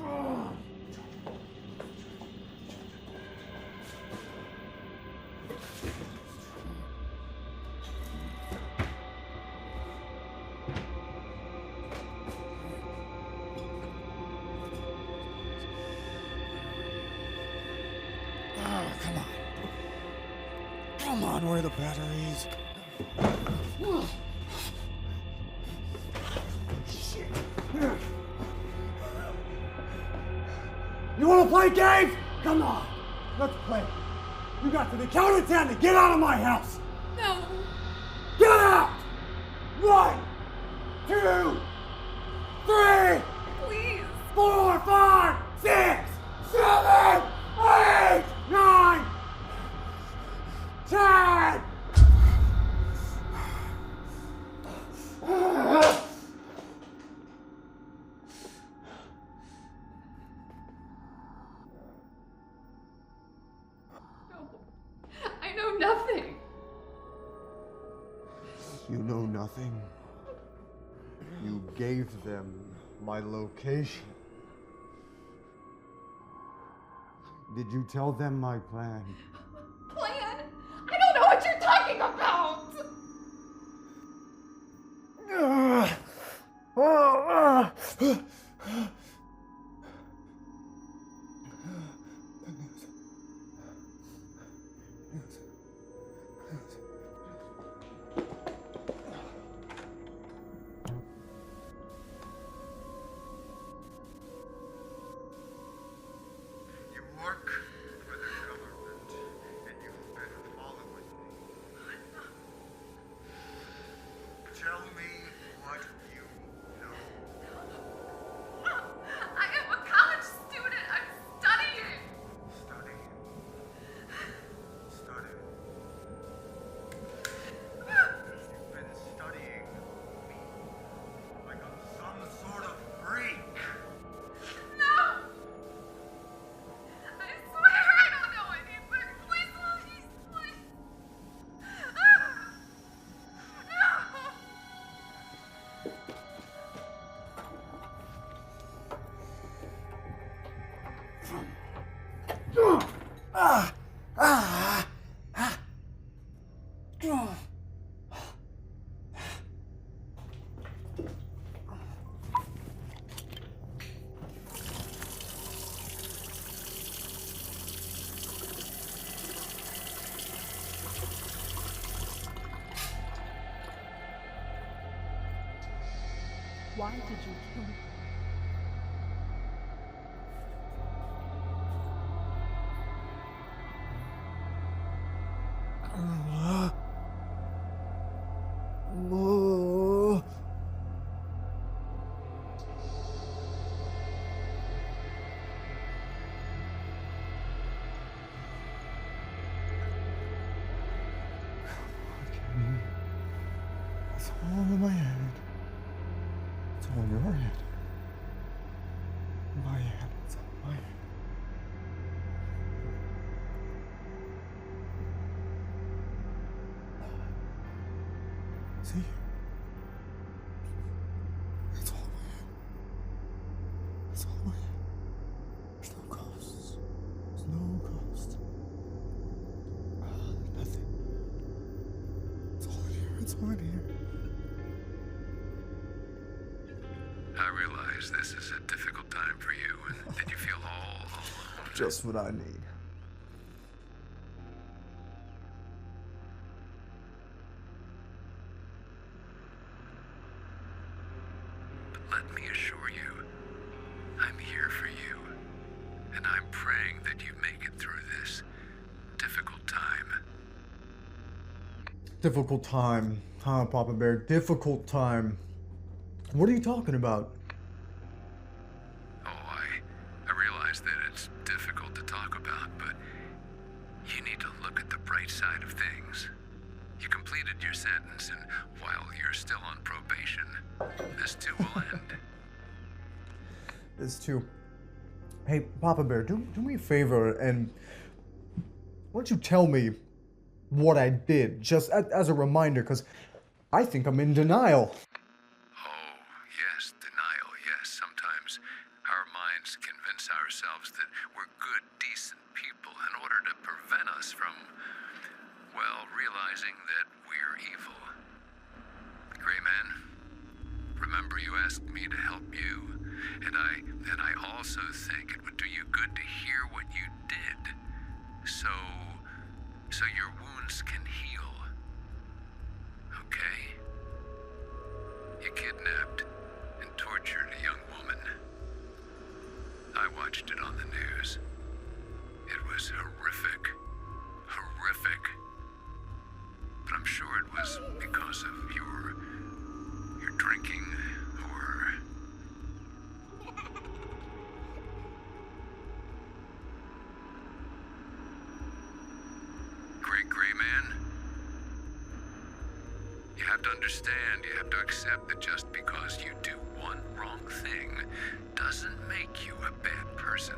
Oh, come on, where are the batteries? Shit. You wanna play games? Come on, let's play. You got to the count of 10 to get out of my house. No. Get out! 1, 2, 3, Please. 4, 5, 6, 7, 8, 9, 10. I know nothing. You know nothing. You gave them my location. Did you tell them my plan? Plan? I don't know what you're talking about! You work for the government, and you've been following me. Tell me what you know. I am a college student. I'm studying. Studying. Studying. You've been studying me like I'm some sort of freak. No! I swear I don't know anything. Please, please. No! Why did you kill me? It's all in my head. It's all in your head. My head. It's all in my head. See? It's all in my head. It's all in my head. There's no ghosts. There's no ghosts. Nothing. It's all in here. It's all in here. I realize this is a difficult time for you, and did you feel all alone? Just what I need. But let me assure you, I'm here for you, and I'm praying that you make it through this difficult time. Difficult time, huh, Papa Bear? Difficult time. What are you talking about? Oh, I realize that it's difficult to talk about, but you need to look at the bright side of things. You completed your sentence, and while you're still on probation, this too will end. This too. Hey, Papa Bear, do me a favor and why don't you tell me what I did, just as a reminder, because I think I'm in denial. Oh, yes, denial, yes. Sometimes our minds convince ourselves that we're good, decent people in order to prevent us from, well, realizing that we're evil. Gray Man, remember you asked me to help you, and I also think it would do you good to hear what you did, so your wounds can heal. Okay? You kidnapped and tortured a young woman. I watched it on the news. It was horrific. Horrific. But I'm sure it was because of your drinking or... Gray Man? You have to understand, you have to accept that just because you do one wrong thing doesn't make you a bad person.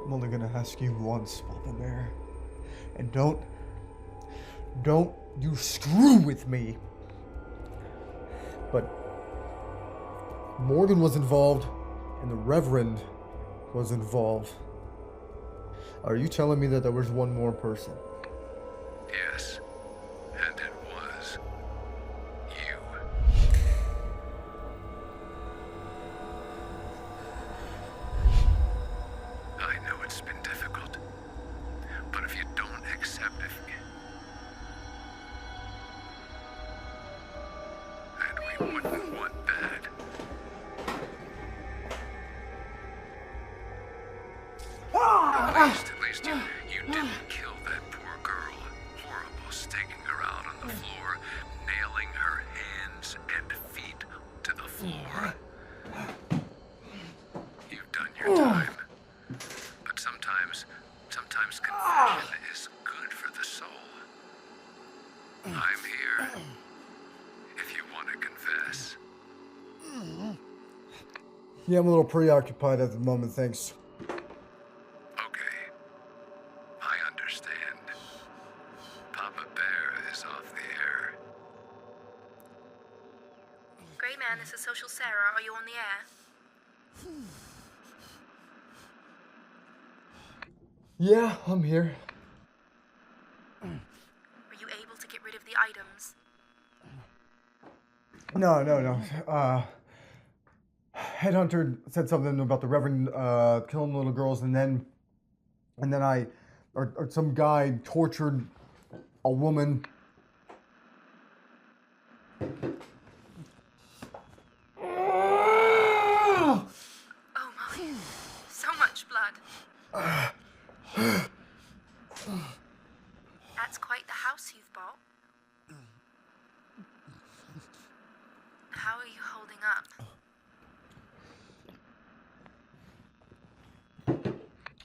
I'm only gonna ask you once, Papa Bear. And don't you screw with me. But Morgan was involved and the Reverend was involved. Are you telling me that there was one more person? Yes, wouldn't want that. At least you didn't kill that poor girl. Horrible, staking her out on the floor, nailing her hands and feet to the floor. You've done your time. But sometimes confession is good for the soul. I'm here if you want to confess. Yeah, I'm a little preoccupied at the moment, thanks. Okay. I understand. Papa Bear is off the air. Grey Man, this is Social Sarah. Are you on the air? Yeah, I'm here. Were you able to get rid of the items? No. Headhunter said something about the Reverend killing little girls, and then some guy tortured a woman. Oh my, so much blood. That's quite the house you've bought. How are you holding up?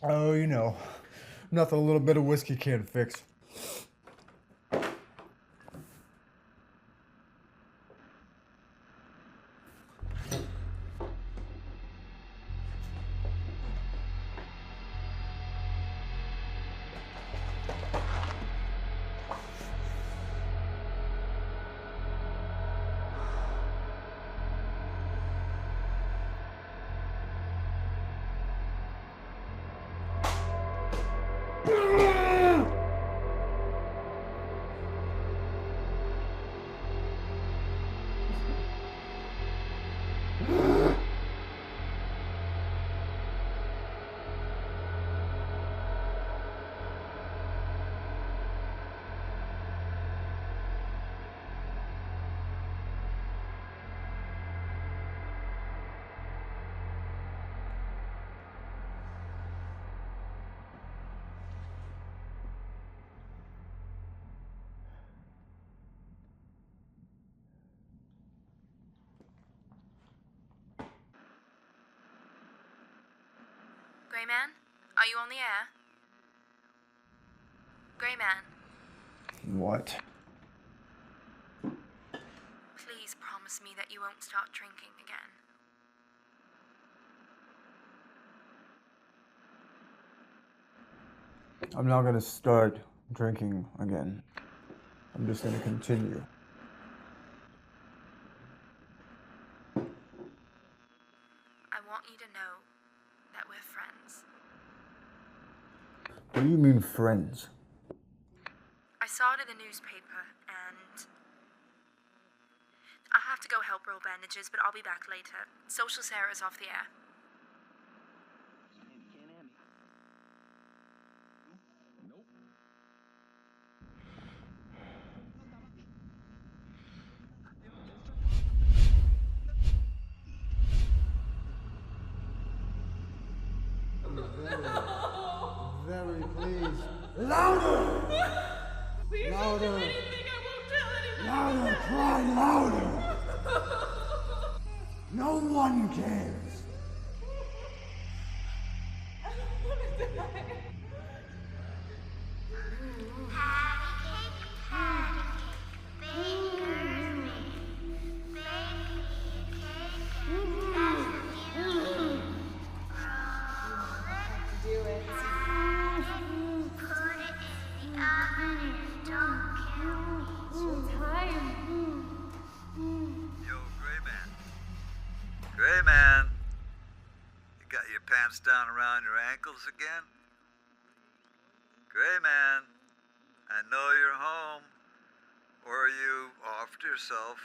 Oh, you know, nothing a little bit of whiskey can't fix. Grey Man, are you on the air? Grey Man, What? please promise me that you won't start drinking again. I'm not gonna start drinking again. I'm just gonna continue. I want you to know that we're friends. What do you mean, friends? I saw it in the newspaper, and I have to go help roll bandages, but I'll be back later. Social Sarah's off the air. Very please. Louder! Please don't do anything. I won't tell anyone. Louder! Cry louder! No one cares. I don't want to die. Gray Man, you got your pants down around your ankles again? Gray Man, I know you're home. Or are you offed yourself?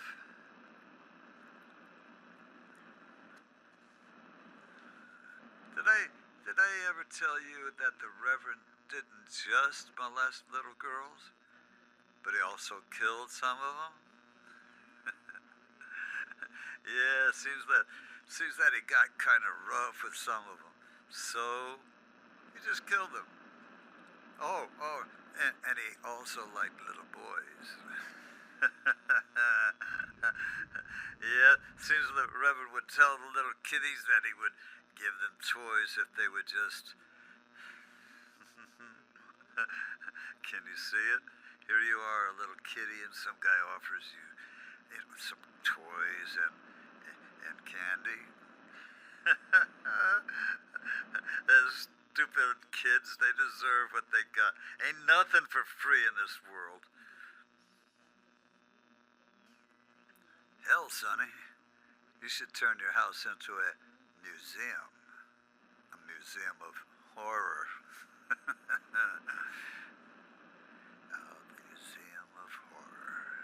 Did I ever tell you that the Reverend didn't just molest little girls, but he also killed some of them? Yeah, seems that he got kind of rough with some of them. So, he just killed them. Oh, and he also liked little boys. Yeah, seems the Reverend would tell the little kiddies that he would give them toys if they would just... Can you see it? Here you are, a little kitty, and some guy offers you some toys and candy. Those stupid kids, they deserve what they got. Ain't nothing for free in this world. Hell, Sonny, you should turn your house into a museum. A museum of horror. A museum of horror.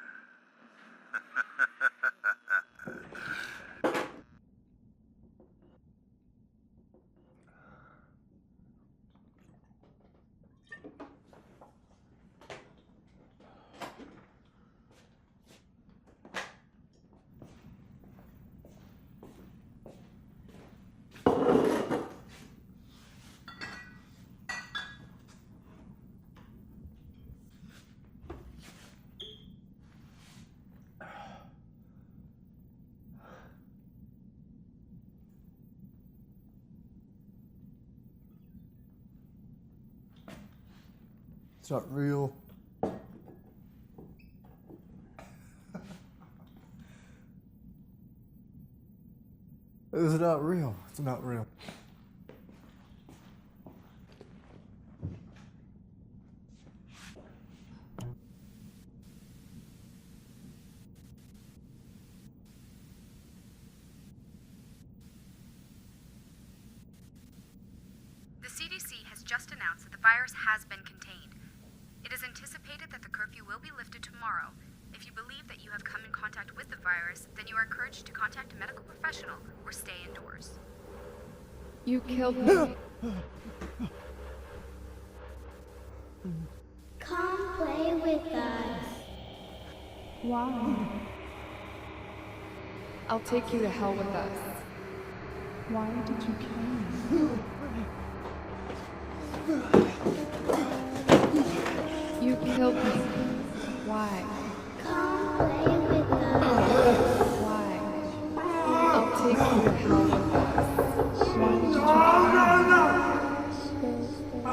It's not real. It's not real. It's not real. The CDC has just announced that the virus has been contained. It is anticipated that the curfew will be lifted tomorrow. If you believe that you have come in contact with the virus, then you are encouraged to contact a medical professional or stay indoors. You killed me. Come play with us. Why? I'll take you to hell with us. Why did you kill me? You killed me. Why? Come play with us. Why? I'll take you to hell with us. Why did you kill me?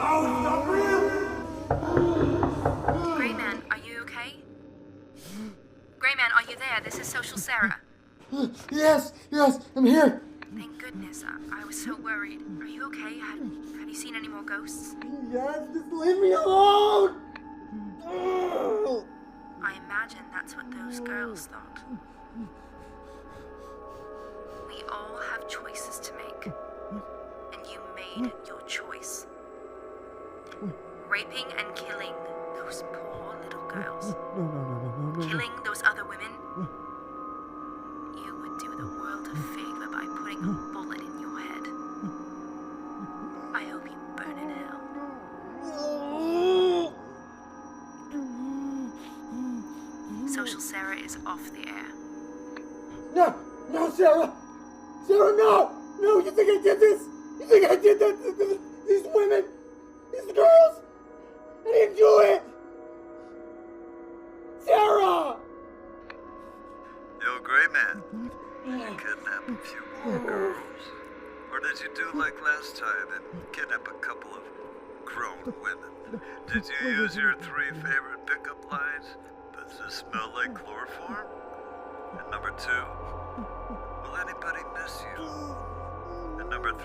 Oh, it's not real! Gray Man, are you okay? Gray Man, are you there? This is Social Sarah. Yes, I'm here. Thank goodness. I was so worried. Are you okay? Have you seen any more ghosts? Yes, just leave me alone. I imagine that's what those girls thought. We all have choices to make. And you made your choice. Raping and killing those poor little girls. No. Killing those other women. You would do the world a favor by putting a bullet in your head. I hope you burn in hell. Social Sarah is off the air. No, Sarah! Sarah, no! No, you think I did this? You think I did that to these women? These girls? I didn't do it! Sarah! Yo, Gray Man, did you kidnap a few more girls? Or did you do like last time and kidnap a couple of grown women? Did you use your 3 favorite pickup lines? Does this smell like chloroform? And number 2, will anybody miss you? And number 3,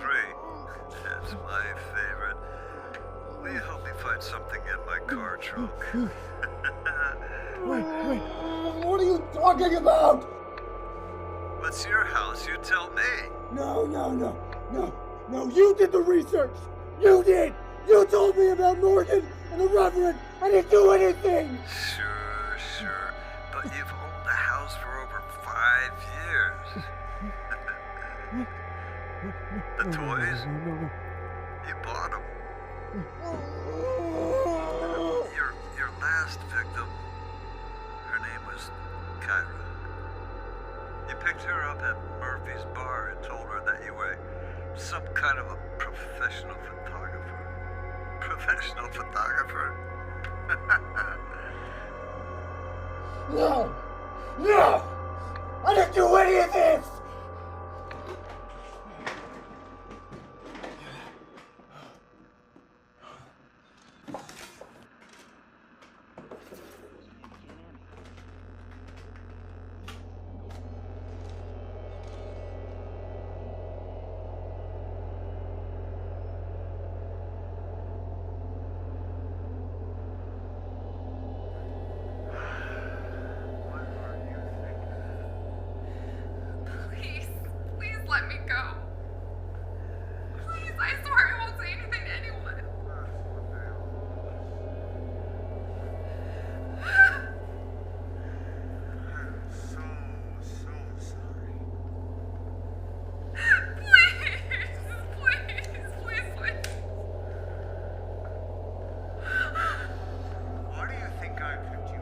that's my favorite. Will you help me find something in my car trunk? Wait, what are you talking about? What's your house? You tell me. No, you did the research. You did. You told me about Morgan and the Reverend. I didn't do anything. Sure. But you've owned the house for over 5 years. The toys? You bought them. Your last victim, her name was Kyra. You picked her up at Murphy's bar and told her that you were some kind of a professional photographer. Professional photographer? No! No! I didn't do any of this! Please, please let me go. Please, I swear I won't say anything to anyone. Why do you think I picked you?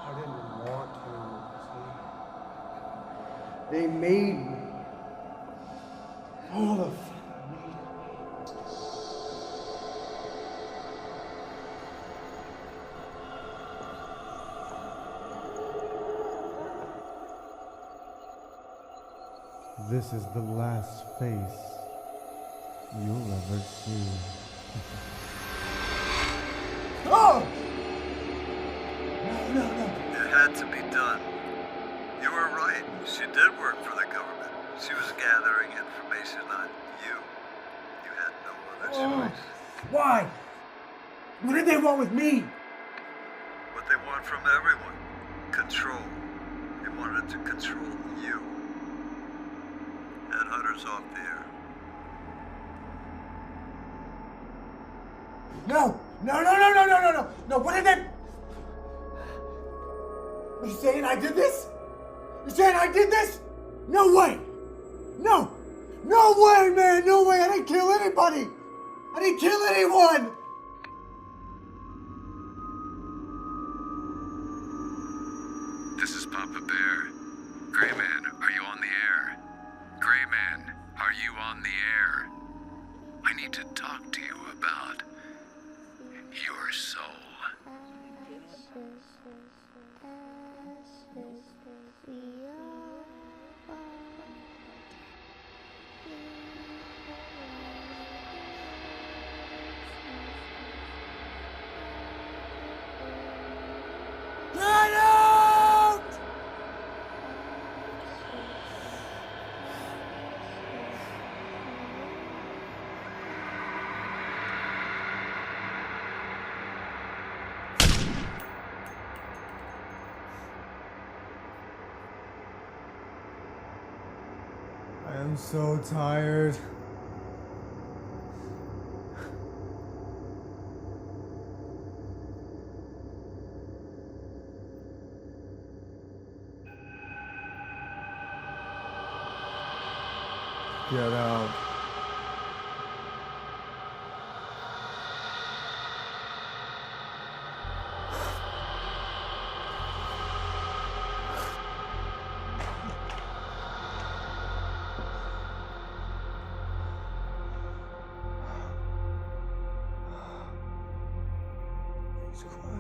I didn't want to, see? They made me. All of them made me. This is the last face you'll ever see. Oh! It had to be done. You were right. She did work for the government. She was gathering information on you. You had no other choice. Why? What did they want with me? What they want from everyone. Control. They wanted to control you. That Hunter's off the air. No! No! No, what did they... Are you saying I did this? You saying I did this? No way! No! No way, man! No way! I didn't kill anybody! I didn't kill anyone! This is Papa Bear. Gray Man, are you on the air? Gray Man, are you on the air? I need to talk to you about your soul. Get out! I am so tired. Get out. He's quiet.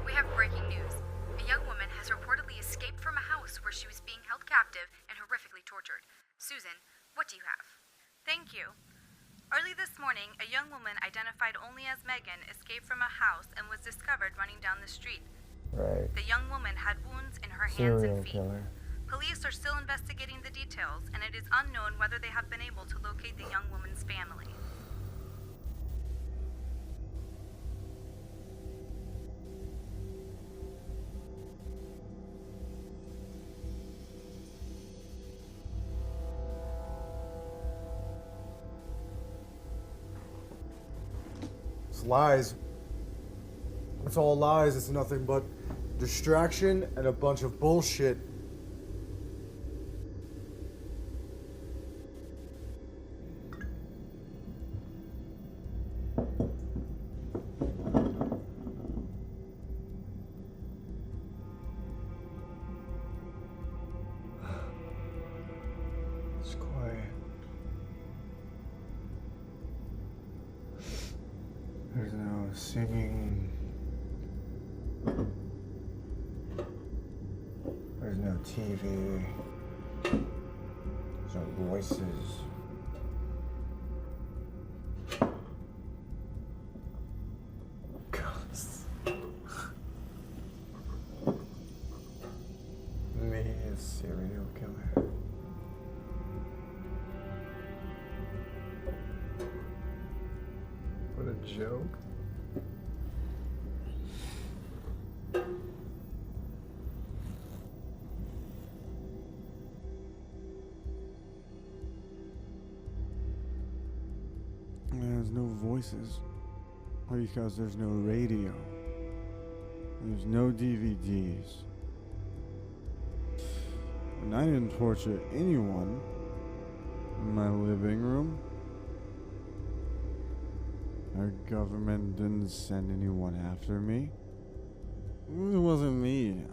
We have breaking news. A young woman has reportedly escaped from a house where she was being held captive and horrifically tortured. Susan, what do you have? Thank you. Early this morning, a young woman identified only as Megan escaped from a house and was discovered running down the street. Right. The young woman had wounds in her hands Serial and feet. killer. Police are still investigating the details, and it is unknown whether they have been able to locate the young woman's family. It's lies. It's all lies. It's nothing but distraction and a bunch of bullshit. It's quiet. There's no singing. There's no TV. There's no voices. Ghosts. Me, a serial killer. What a joke. There's no voices. Because there's no radio. There's no DVDs. And I didn't torture anyone in my living room. Our government didn't send anyone after me. It wasn't me.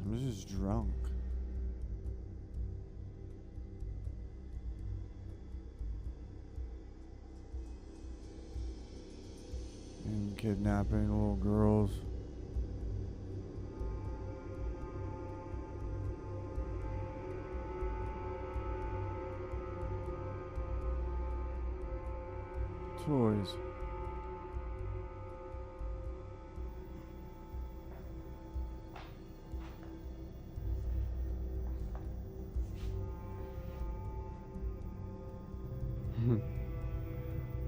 I was just drunk. And kidnapping little girls. Toys.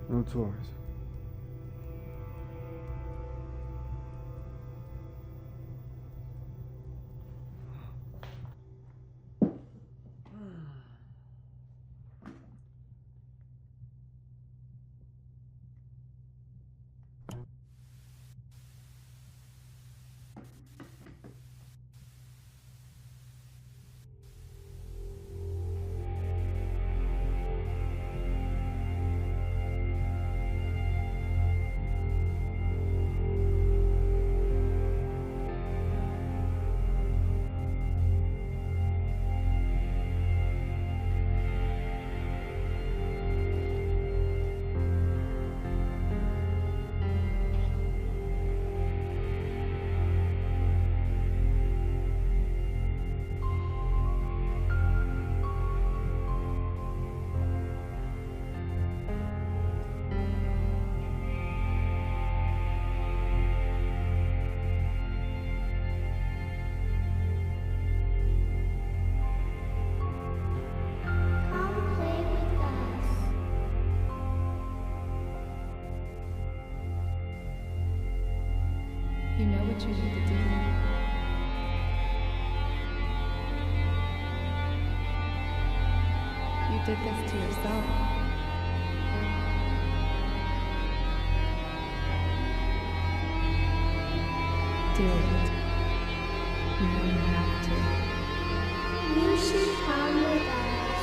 No toys. You know what you need to do. You did this to yourself. Do it. You know you have to. You should come with us.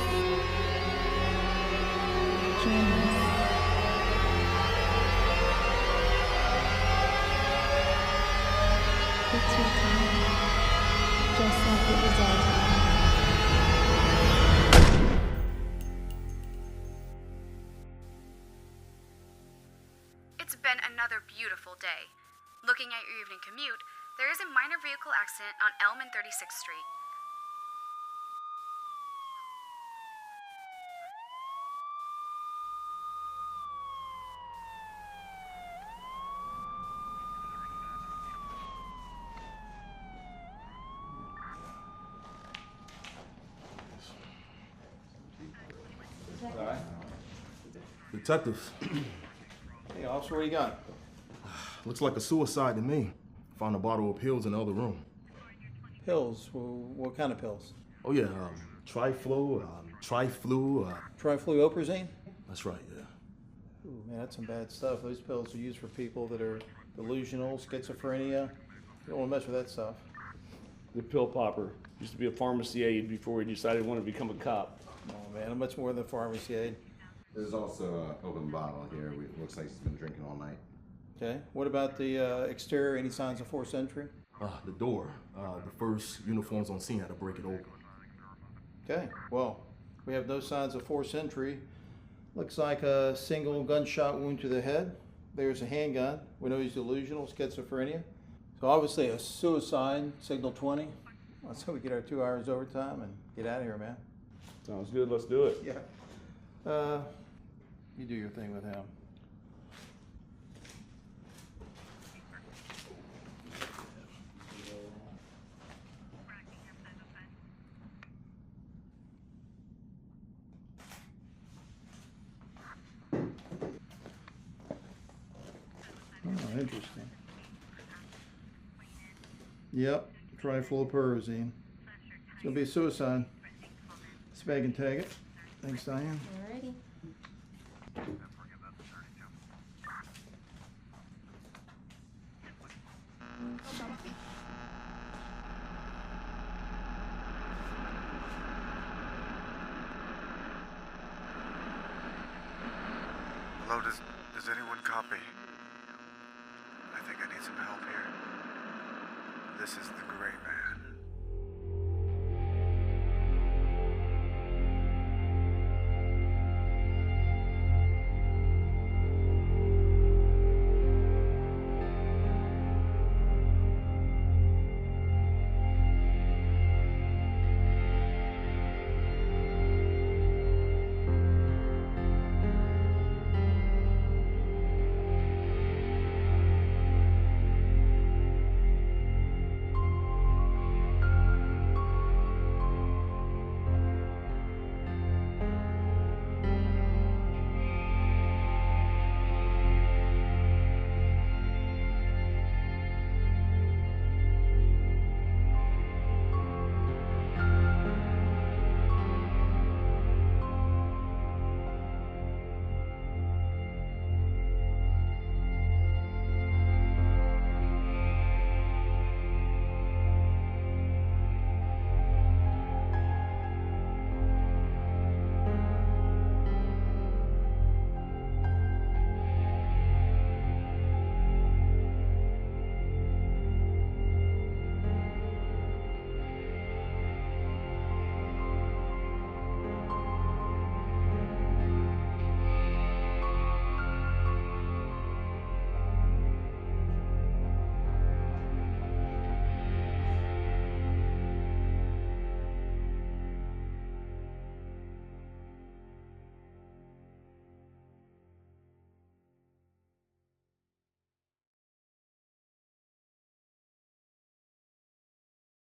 Join us. It's your time, just like it was our time. It's been another beautiful day. Looking at your evening commute, there is a minor vehicle accident on Elm and 36th Street. All right. Detective. Hey, officer, what do you got? Looks like a suicide to me. Found a bottle of pills in the other room. Pills? Well, what kind of pills? Oh yeah, Triflu, Trifluoprazine? That's right, yeah. Ooh, man, that's some bad stuff. Those pills are used for people that are delusional, schizophrenia. You don't want to mess with that stuff. The pill popper. Used to be a pharmacy aide before he decided he wanted to become a cop. Oh man, I'm much more than a pharmacy aide. There's also an open bottle here. Looks like he's been drinking all night. Okay, what about the exterior? Any signs of forced entry? The door. The first uniforms on scene had to break it open. Okay, well, we have no signs of forced entry. Looks like a single gunshot wound to the head. There's a handgun. We know he's delusional, schizophrenia. So obviously a suicide, signal 20. Let's hope we get our 2 hours overtime and get out of here, man. Sounds good, let's do it. Yeah. You do your thing with him. Oh, interesting. Yep, trifluoprazine. It's gonna be a suicide. Spag and tag it. Thanks, Diane. Alrighty. Hello, does anyone copy? I think I need some help here. This is the Gray Man.